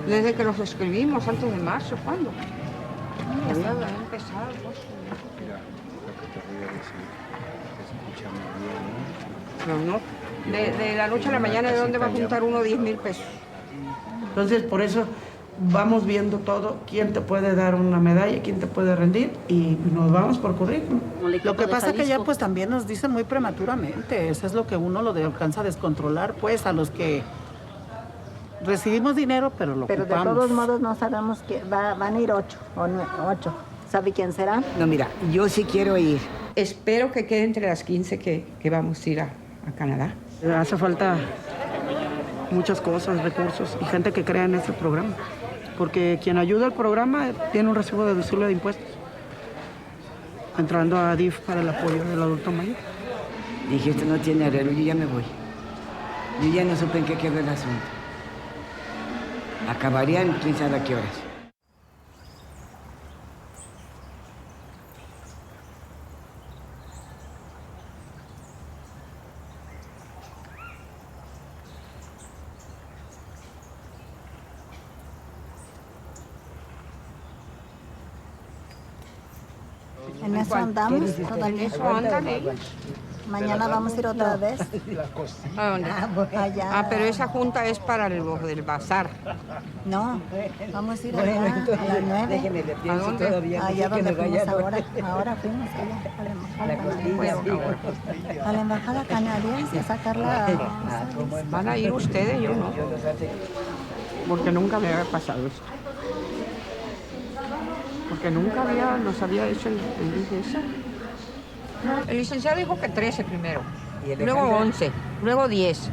desde que los escribimos, antes de marzo, ¿cuándo? Ya estaba de haber empezado. Mira, lo que te voy a decir, que se escucha muy bien, ¿no? No. De la noche a la mañana, ¿de dónde va a juntar uno 10,000 pesos? Entonces, por eso vamos viendo todo, quién te puede dar una medalla, quién te puede rendir y nos vamos por currículum. Lo que pasa es que ya pues también nos dicen muy prematuramente, eso es lo que uno alcanza a descontrolar, pues a los que recibimos dinero, pero lo Pero ocupamos. de todos modos no sabemos que van a ir 8 o 8. ¿Sabe quién será? No, mira, yo sí quiero ir. Espero que quede entre las 15 que vamos a ir a Canadá. Hace falta muchas cosas, recursos y gente que crea en ese programa. Porque quien ayuda al programa tiene un recibo deducible de impuestos. Entrando a DIF para el apoyo del adulto mayor. Dije, esto no tiene arreglo, yo ya me voy. Yo ya no supe en qué quedó el asunto. Acabarían quién sabe a qué horas. En eso andamos todavía. Eso andan ellos. Mañana vamos a ir otra vez. ¿A dónde? Allá. Pero esa junta es para lo del bazar. No, vamos a ir allá a las 9. ¿A dónde? Allá donde fuimos ahora. Ahora fuimos allá a la embajada canadiense a sacar la... Van a ir ustedes, yo no. Porque nunca me había pasado esto. Porque nunca nos había hecho el ese. El licenciado dijo que 13 primero, ¿Y el luego Alejandro? 11, luego 10,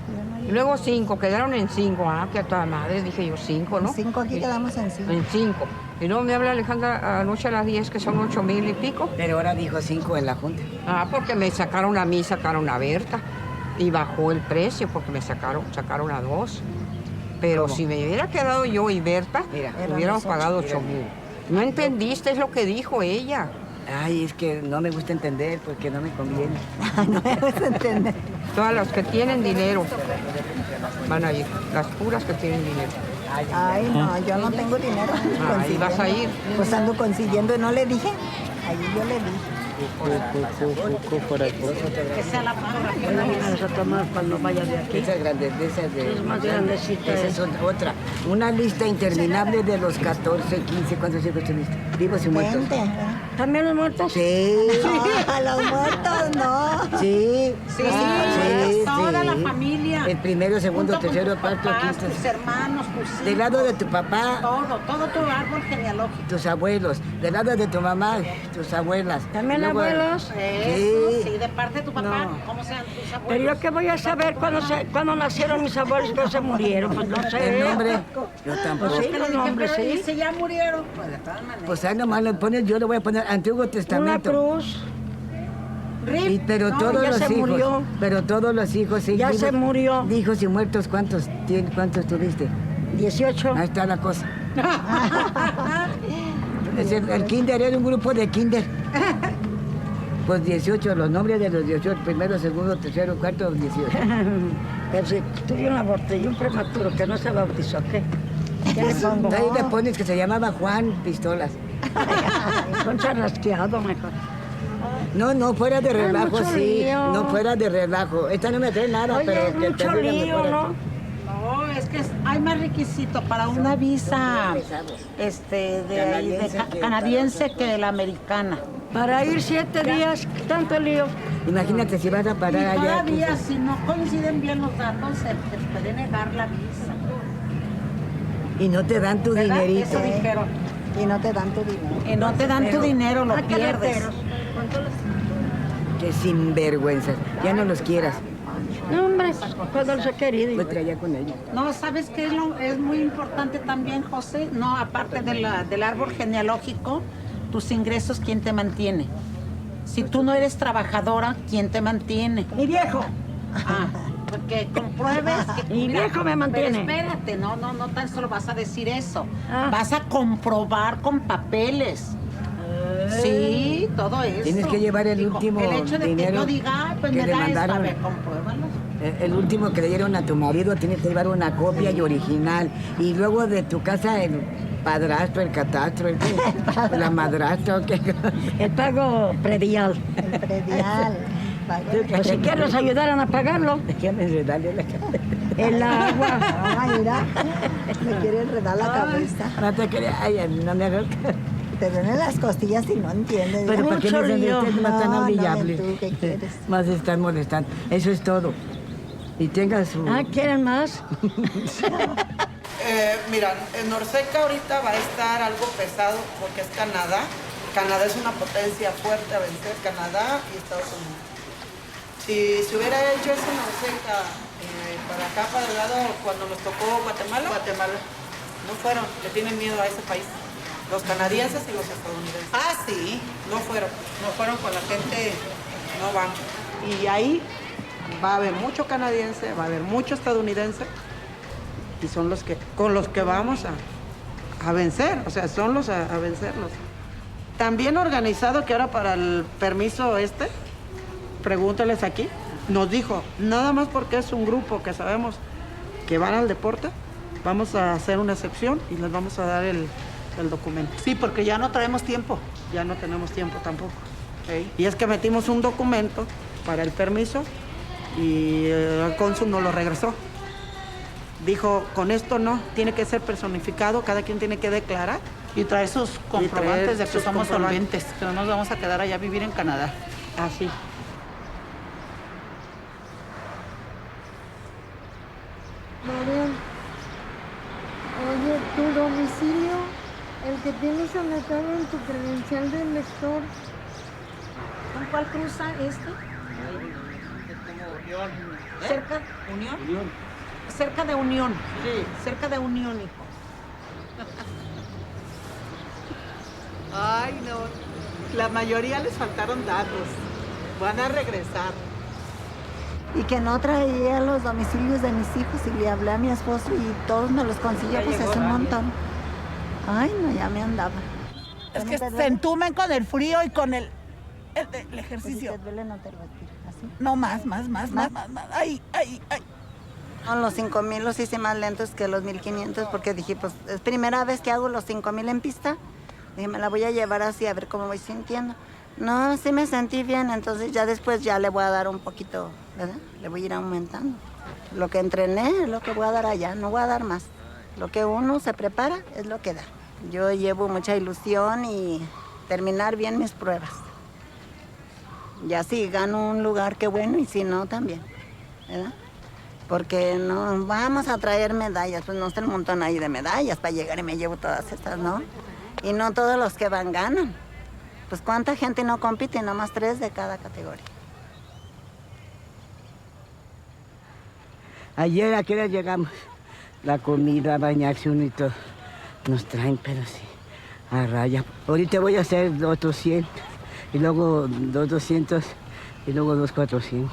y luego 5, quedaron en 5. Ah, que a toda madre, dije yo 5, ¿no? 5 aquí quedamos en 5. En 5. Y luego me habla Alejandra anoche a las 10, que son 8,000 y pico. Pero ahora dijo 5 en la junta. Ah, porque me sacaron a mí, sacaron a Berta. Y bajó el precio porque me sacaron a 2. Pero ¿Cómo? si me hubiera quedado yo y Berta, Mira. hubiéramos pagado Mira. 8,000. No entendiste, es lo que dijo ella. Ay, es que no me gusta entender porque no me conviene. No me gusta entender. Todas las que tienen dinero van a ir, las puras que tienen dinero. Ay, no, yo no tengo dinero. Ahí vas a ir. Pues ando consiguiendo y no le dije. Ahí yo le dije. Que sea la palabra. Nosotros más cuando vaya de aquí. Esas grandes, de esas de... Es más grandecita. Esa es otra. Una lista interminable de los 14, 15, ¿cuántos hijos tuviste? ¿Vivos y muertos? 20. ¿También los muertos? Sí. No, a los muertos no. Sí. Sí, toda la familia. El primero, segundo, Junto con tercero, tus cuarto, papás, quinto. tus hermanos, tus hijos. Del lado de tu papá, Todo tu árbol genealógico. tus abuelos. Del lado de tu mamá, tus abuelas. ¿También Luego- abuelos? Eso, sí, de parte de tu papá. No. ¿Cómo sean tus abuelos? Pero yo qué voy a saber cuándo nacieron mis abuelos que se murieron, pues no sé. El nombre, yo tampoco. Pues sí, los nombres, sí. Si ya murieron, pues de todas maneras. Pues ahí nomás le pones, yo le voy a poner Antiguo Una Testamento. cruz. Pero No, todos ya los se hijos, murió. pero todos los hijos, sí, Ya vivos, se murió. de hijos y muertos, ¿cuántos tuviste? 18. Ahí está la cosa. El kinder era un grupo de kinder. Pues 18, los nombres de los 18, primero, segundo, tercero, cuarto, 18. Pero si tuve un aborto y un prematuro que no se bautizó, ¿qué? ¿Qué le pongo? Ahí le pones que se llamaba Juan Pistolas. Con charrasqueado mejor. No, fuera de relajo, mucho sí. lío. No, fuera de relajo. Esta no me trae nada, Oye, pero es que mucho termine lío, mejor. ¿no? No, es que hay más requisito para una visa canadiense que de la americana. Para ir 7 días, tanto lío. Imagínate si vas a Y parar allá. todavía, si no coinciden bien los datos, se te puede negar la visa. Y no te dan tu ¿Verdad? dinerito. Eso dijeron. Y no te dan tu dinero. Y no te dan tu dinero, lo pierdes. Que sinvergüenzas. Ya no los quieras. No, hombre, cuando los he querido. Vete allá con ellos. No, ¿sabes qué es muy importante también, José? No, aparte del árbol genealógico, tus ingresos, ¿quién te mantiene? Si tú no eres trabajadora, ¿quién te mantiene? Mi viejo. Ah, porque compruebes que... Mi viejo me mantiene. Pero espérate, no tan solo vas a decir eso. Ah. Vas a comprobar con papeles. Sí, todo eso. Tienes que llevar el último El hecho de que dinero yo diga, pues que me le da esto, a mandaron. ver, compruébalo. El último que le dieron a tu marido, tienes que llevar una copia y original. Y luego de tu casa, el padrastro, el catastro, la madrastra. El pago predial. El predial. Pues si quieres nos ayudaran a pagarlo. Déjame enredarle la cabeza. El agua. Ay, mira, me quiere enredar la cabeza. No te creas, ay, no me hagas. Te duelen las costillas y no entiendes. Pero ¿para qué me dicen que usted es más tan no, amigable? ¿tú qué quieres? Más están molestando. Eso es todo. Y tenga su... ¿quieren más? Mira, en Norseca ahorita va a estar algo pesado porque es Canadá. Canadá es una potencia fuerte a vencer, Canadá y Estados Unidos. Si se hubiera hecho eso en Norseca, para acá, para el lado, cuando nos tocó Guatemala, no fueron, le tienen miedo a ese país. Los canadienses y los estadounidenses. Ah, sí, no fueron con la gente, no van. Y ahí va a haber mucho canadiense, va a haber mucho estadounidense y son los que, con los que vamos a vencer, o sea, son los a vencerlos. También organizado que ahora para el permiso pregúntales aquí, nos dijo, nada más porque es un grupo que sabemos que van al deporte, vamos a hacer una excepción y les vamos a dar el documento. Sí, porque ya no traemos tiempo. Ya no tenemos tiempo tampoco. ¿Sí? Y es que metimos un documento para el permiso y el cónsul nos lo regresó. Dijo, con esto no, tiene que ser personificado, cada quien tiene que declarar. Y traer sus comprobantes de que somos solventes, que no nos vamos a quedar allá a vivir en Canadá. Así. Marian, oye, tu domicilio, el que tienes anotado en tu credencial del lector. ¿Con cuál cruza este? ¿Cerca? ¿Unión? Cerca de Unión. Sí. Cerca de Unión, hijo. Ay, no. La mayoría les faltaron datos. Van a regresar. Y que no traía los domicilios de mis hijos y le hablé a mi esposo y todos me los consiguió, pues es un montón. Ay, no, ya me andaba. Es que se entumen con el frío y con el ejercicio. Pues si te duele, no te lo tiro, ¿así? No, más. Ay. No, los 5,000 los hice más lentos que los 1,500 porque dije, pues es primera vez que hago los 5,000 en pista. Dije, me la voy a llevar así a ver cómo voy sintiendo. No, sí me sentí bien, entonces ya después ya le voy a dar un poquito, ¿verdad? Le voy a ir aumentando. Lo que entrené es lo que voy a dar allá, no voy a dar más. Lo que uno se prepara es lo que da. Yo llevo mucha ilusión y terminar bien mis pruebas. Ya si gano un lugar, qué bueno, y si no, también, ¿verdad? Porque no vamos a traer medallas, pues no está el montón ahí de medallas para llegar y me llevo todas estas, ¿no? Y no todos los que van ganan. Pues cuánta gente no compite, nomás 3 de cada categoría. Ayer a qué hora llegamos, la comida, bañarse uno y todo. Nos traen, pero sí, a raya. Ahorita voy a hacer otros 100, y luego 200, y luego 400.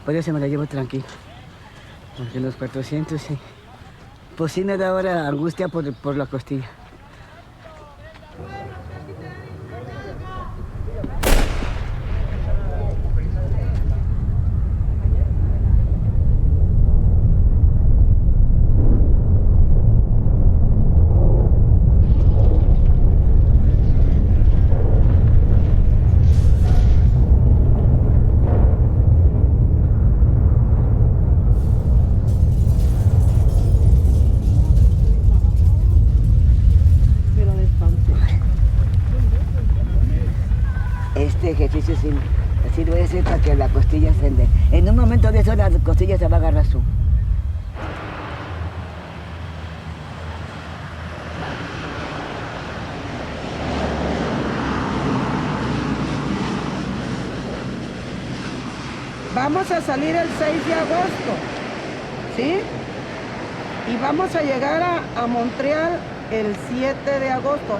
Por eso me la llevo tranquilo. Porque los 400, sí. Pues sí me da ahora angustia por la costilla. Este ejercicio sirve ese para que la costilla se ende. En un momento de eso la costilla se va a agarrar su. Vamos a salir el 6 de agosto, ¿sí? Y vamos a llegar a Montreal el 7 de agosto.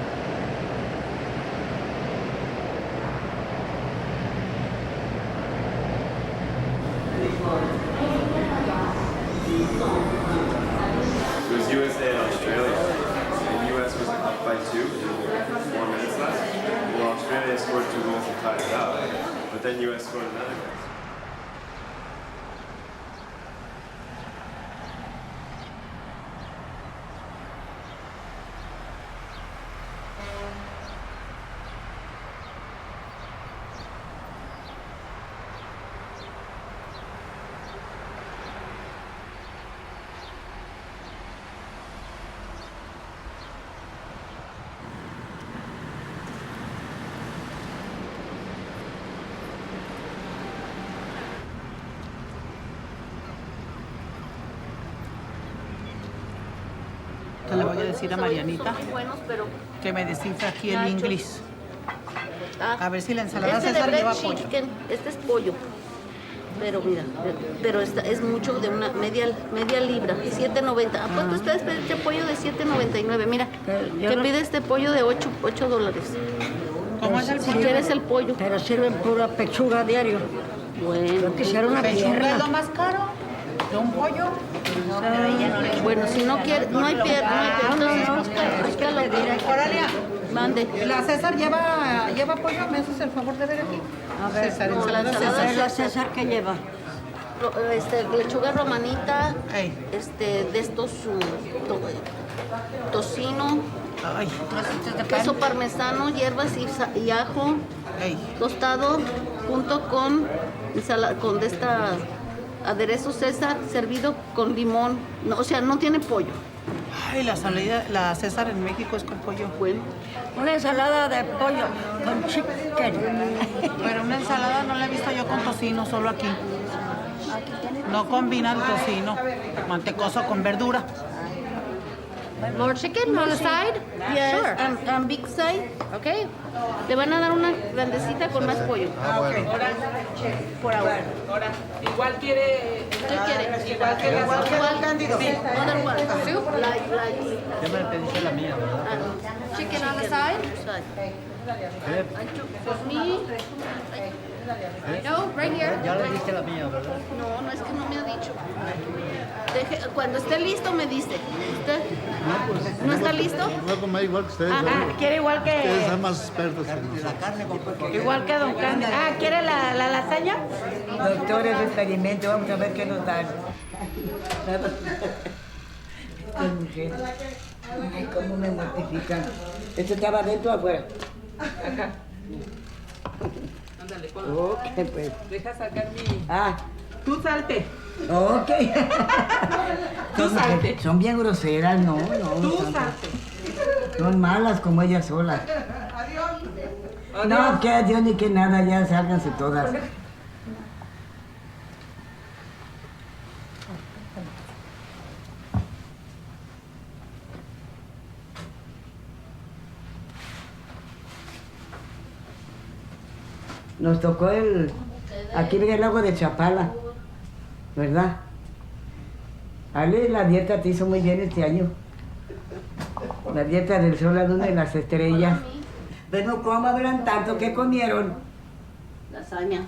It was USA and Australia. The US was up by 2, 4 minutes left. Well, Australia scored 2 goals and tied it up. But then US scored another goal. voy a decir a Marianita Son muy buenos, pero que me descifre aquí el nachos. inglés. Ah, A ver si la ensalada este de César red lleva pollo. chicken, este es pollo. Pero mira, pero esta es mucho de una media libra, 7.90. ¿Apuesto ustedes este pollo de 7.99? Mira, que pide este pollo de $8. ¿Cómo es el Si pollo? quieres el pollo. Pero sirven pura pechuga diario. Bueno, Yo quisiera una ¿Pechuga es pierna. lo más caro? ¿De un pollo? bueno, si no quieres, no hay pierna, entonces búscalo. Oralia, Mande. la César lleva pollo, ¿me haces el favor de ver aquí? A ver, César, no, ensalada la ensalada César. ¿Es la César que lleva? Lechuga romanita, Ey. de estos tocino, Ay, queso parmesano, hierbas y ajo, ey. tostado junto con con de esta aderezo César servido con limón. No, o sea, no tiene pollo. Ay, la César en México es con pollo. Bueno, Una ensalada de pollo con chicken. Pero una ensalada no la he visto yo con tocino, solo aquí. No combina el tocino, mantecoso con verdura. more chicken on the side? Yes, Sure. and big side. Okay. Le van a dar una grandecita con más pollo. Por ahora. Igual quiere. ¿Qué quiere? Igual que Don Cándido. Sí, other one. Soup, like. Ya me pediste la mía, ¿verdad? Chicken on the side. For me. No, right here. Ya le diste la mía, ¿verdad? No, no es que no me ha dicho. Cuando esté listo me dice. ¿Usted no está listo? Voy a comer igual que ustedes. Quiere igual que... Ustedes son más expertos que nosotros. La carne con pollo. Igual que Don Cándido. ¿Quiere la lasaña? Doctores de experimento, vamos a ver qué nos dan. Esta mujer. Ay, cómo me mortifican. ¿Esto estaba adentro o afuera? Acá. Ándale, ponlo. Ok, pues. Deja sacar mi. Ah, Tú salte. ok. Tú salte. Son bien groseras, no. Tú son- salte. Son malas como ellas solas. No, Adiós. que adiós ni que nada, ya sálganse todas. Nos tocó aquí viene el lago de Chapala, ¿verdad? Ale, la dieta te hizo muy bien este año. La dieta del sol, la luna y las estrellas. Pero ¿cómo hablan tanto? ¿Qué comieron? Lasaña.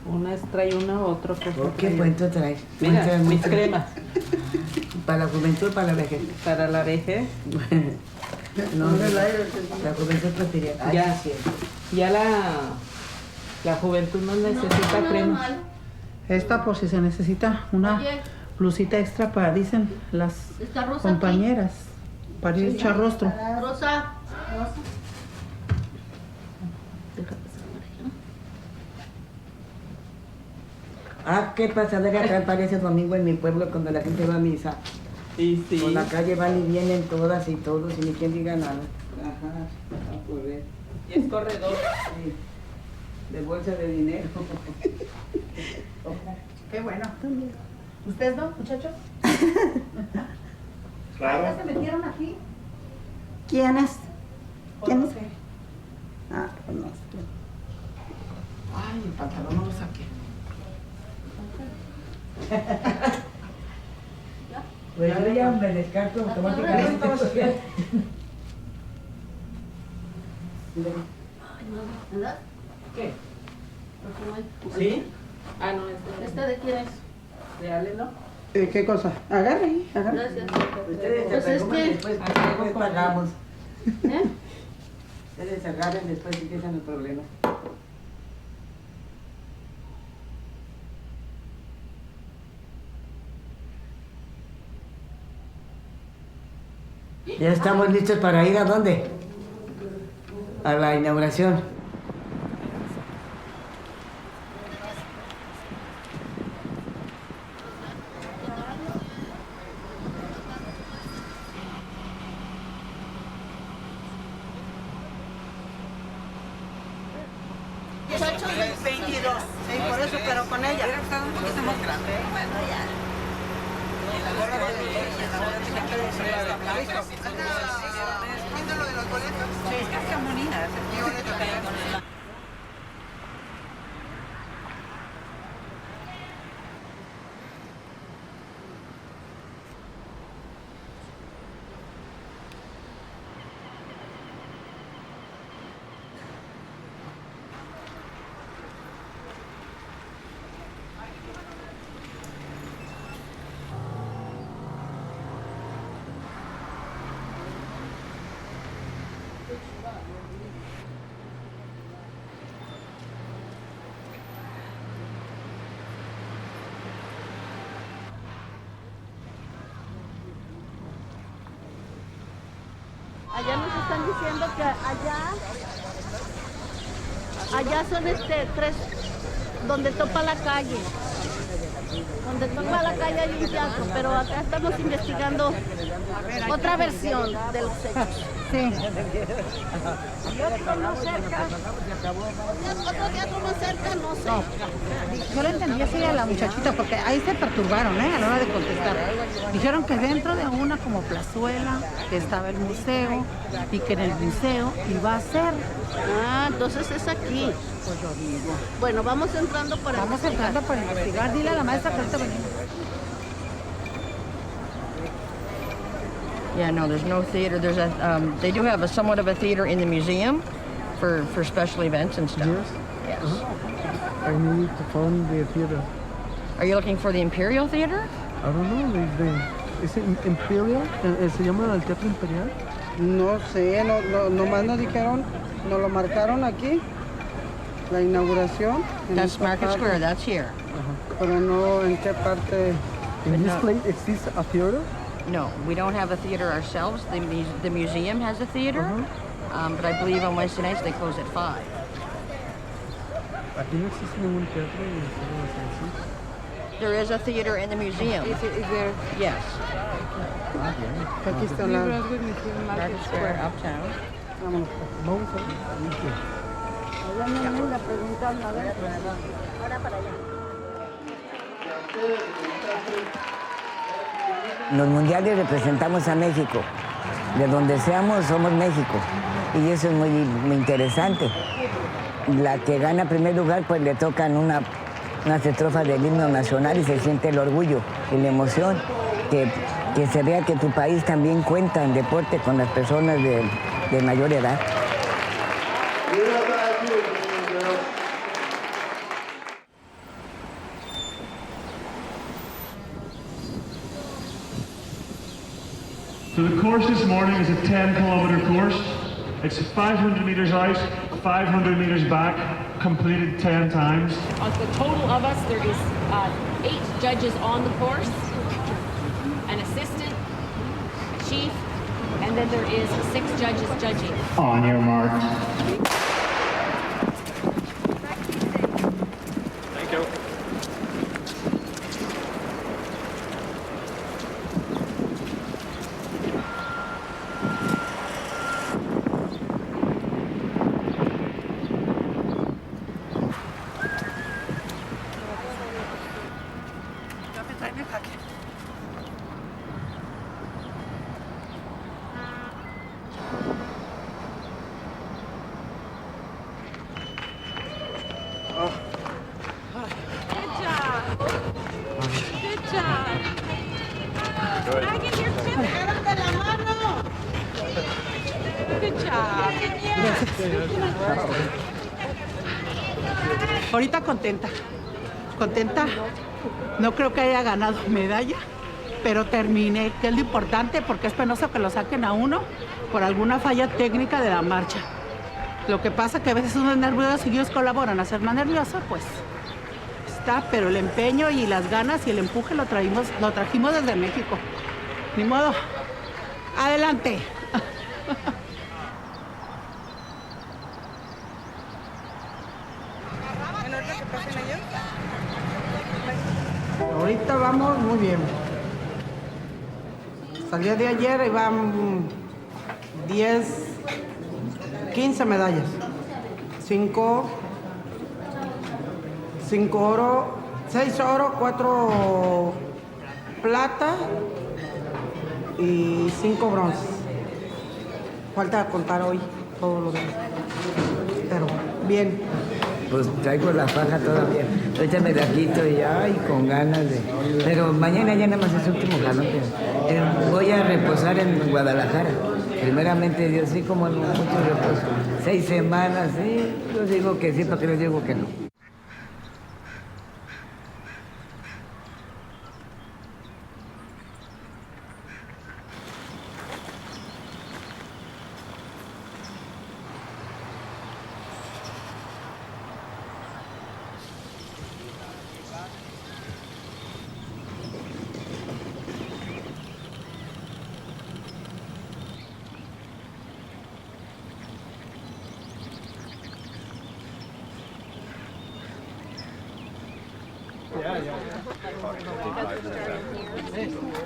Una trae una, otro. ¿Qué cuento traes? Mira, Cuéntame mis mucho. cremas. ¿Para la juventud o para la vejez? Para la vejez. No, la juventud prefería. Ay, Ya. sí, sí. Ya la juventud no necesita crema. Esta por si se necesita una Oye. blusita extra para, dicen las ¿Está Rosa compañeras, para ir echar rostro. Rosa. Ah, qué pasadera acá parece domingo en mi pueblo cuando la gente va a misa. Y sí. Por la calle van y vienen todas y todos y ni quien diga nada. Ajá, a correr. Y es corredor. Sí. De bolsa de dinero. Qué bueno. ¿Ustedes no, muchachos? Claro. ¿Ya se metieron aquí? ¿Quiénes? ¿Quiénes? ¿Quién? Ah, pues no. Ay, el pantalón no lo saqué. Pues yo ya me descarto automáticamente. ¿Verdad? ¿Qué? ¿Sí? Ah, no, ¿Esta de quién es? de Ale, ¿no? ¿Qué cosa? Agarre ahí, agarre. Gracias. Ustedes Pues se es perfuman que... después pagamos. ¿Eh? Ustedes se agarren después y empiezan el problema. Ya estamos listos para ir a dónde? A la inauguración. Muchachos, 22. Sí, por eso, pero con ella. Hubiera estado un poquito más grande. ¿Viendo lo de los boletos? Sí, están bonitas. Allá nos están diciendo que allá son tres, donde topa la calle. Donde topa la calle hay un teatro, pero acá estamos investigando otra versión de los hechos. Sí. Y otro más cerca. Otro teatro más cerca, no sé. Yo lo entendí así a la muchachita porque ahí se perturbaron, a la hora de contestar. Dijeron que dentro de una como plazuela que estaba el museo y que en el museo iba a ser. Ah, entonces es aquí. Pues yo digo. Bueno, vamos entrando para investigar. Dile a la maestra que ahorita venimos. Yeah, no, there's no theater. There's they do have somewhat of a theater in the museum for special events and stuff. Yes? Yes. I need to find the theater. Are you looking for the Imperial Theater? I don't know, ¿es Imperial? ¿Se llama el Teatro Imperial? No sé, nomás nos dijeron, nos lo marcaron aquí, la inauguración. That's Market Square, that's here. Pero no en qué parte. In this place exists a theater? No, we don't have a theater ourselves. The museum has a theater, but I believe on Wednesday nights they close at 5. Aquí no existe ningún teatro en el There is a theater in the museum. Is there? Yes. Aquí está la Market Square, uptown. Vamos a ver. Ahora para allá. Los mundiales representamos a México. De donde seamos, somos México. Y eso es muy interesante. La que gana primer lugar, pues le tocan unas estrofas del himno nacional y se siente el orgullo y la emoción. Que se vea que tu país también cuenta en deporte con las personas de mayor edad. So the course this morning is a 10-kilometer course. It's 500 meters out, 500 meters back, completed 10 times. Of the total of us, there is 8 judges on the course, an assistant, a chief, and then there is 6 judges judging. On your mark. Thank you. Ahorita contenta, no creo que haya ganado medalla, pero terminé, que es lo importante porque es penoso que lo saquen a uno por alguna falla técnica de la marcha. Lo que pasa que a veces uno es nervioso y ellos colaboran a ser más nervioso, pues está, pero el empeño y las ganas y el empuje lo trajimos desde México. Ni modo, adelante. Ahorita vamos muy bien. Salí de ayer y van 15 medallas. 5 5 oro, 6 oro, 4 plata y 5 bronces. Falta contar hoy todo lo demás. Pero bien. Pues traigo la faja todavía. Ahorita me la quito y ay, con ganas de... Pero mañana ya nada más es último jalón. Voy a reposar en Guadalajara. Primeramente Dios, sí, como en mucho reposo. 6 semanas, sí. Yo digo que sí, ¿para qué les digo que no?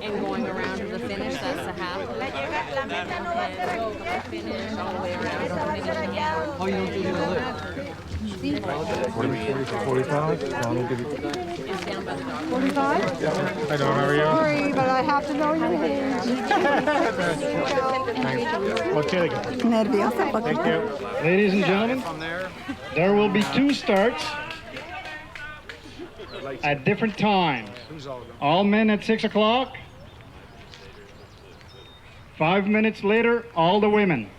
And going around to the finish, that's the half. Finish all the way around to the finish. Oh, you don't do the loop. 45? I'll give you. 45? I don't know you. Sorry, but I have to know your age. Okay. Nerviosa, Thank you. Ladies and gentlemen, there will be 2 starts at different times. All men at 6 o'clock. 5 minutes later, all the women.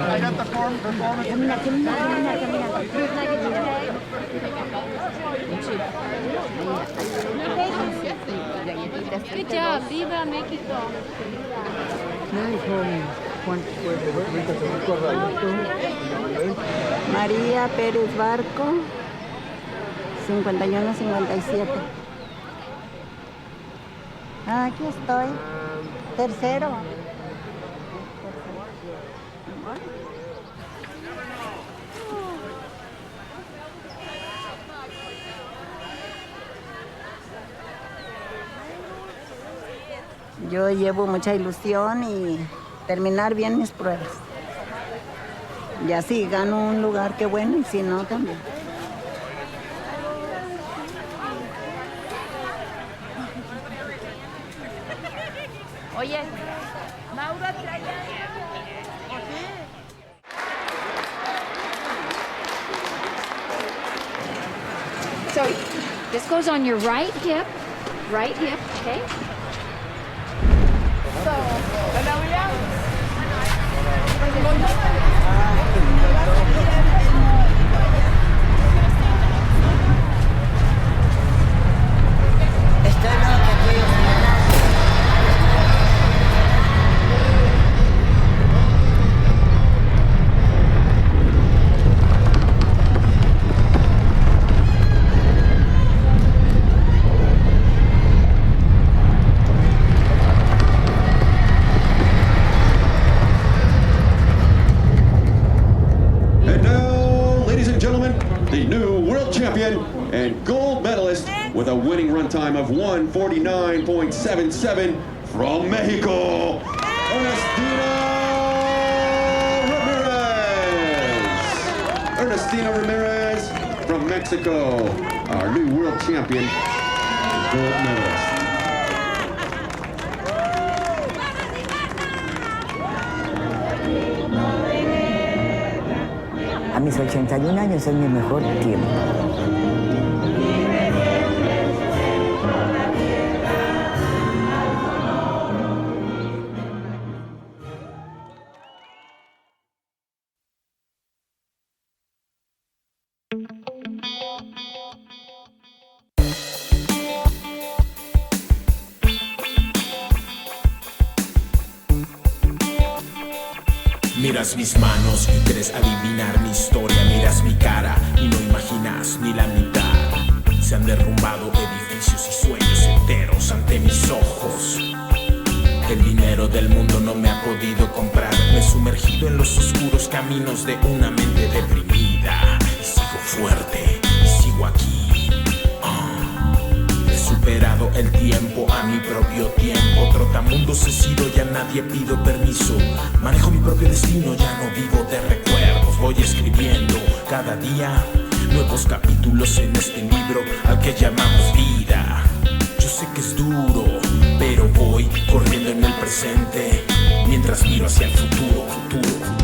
I got the performance. Good job, Viva México. María Pérez Barco, 51-57. Aquí estoy. Tercero. Yo llevo mucha ilusión y terminar bien mis pruebas. Y así gano un lugar, qué bueno, y si no, también. Oye, Maura trae. So this goes on your right hip, okay? So, and gold medalist with a winning run time of 1:49.77 from Mexico, Ernestina Ramirez from Mexico, our new world champion, gold medalist. A mis 81 años es mi mejor tiempo. Miras mis manos y quieres adivinar mi historia. Miras mi cara y no imaginas ni la mitad. Se han derrumbado edificios y sueños enteros ante mis ojos. El dinero del mundo no me ha podido comprar. Me he sumergido en los oscuros caminos de una mente deprimida. Y sigo fuerte, y sigo aquí. He superado el tiempo a mi propio tiempo. Trotamundos he sido, ya nadie pido permiso. Manejo mi propio destino, ya no vivo de recuerdos. Voy escribiendo cada día nuevos capítulos en este libro al que llamamos vida. Yo sé que es duro, pero voy corriendo en el presente mientras miro hacia el futuro, futuro, futuro.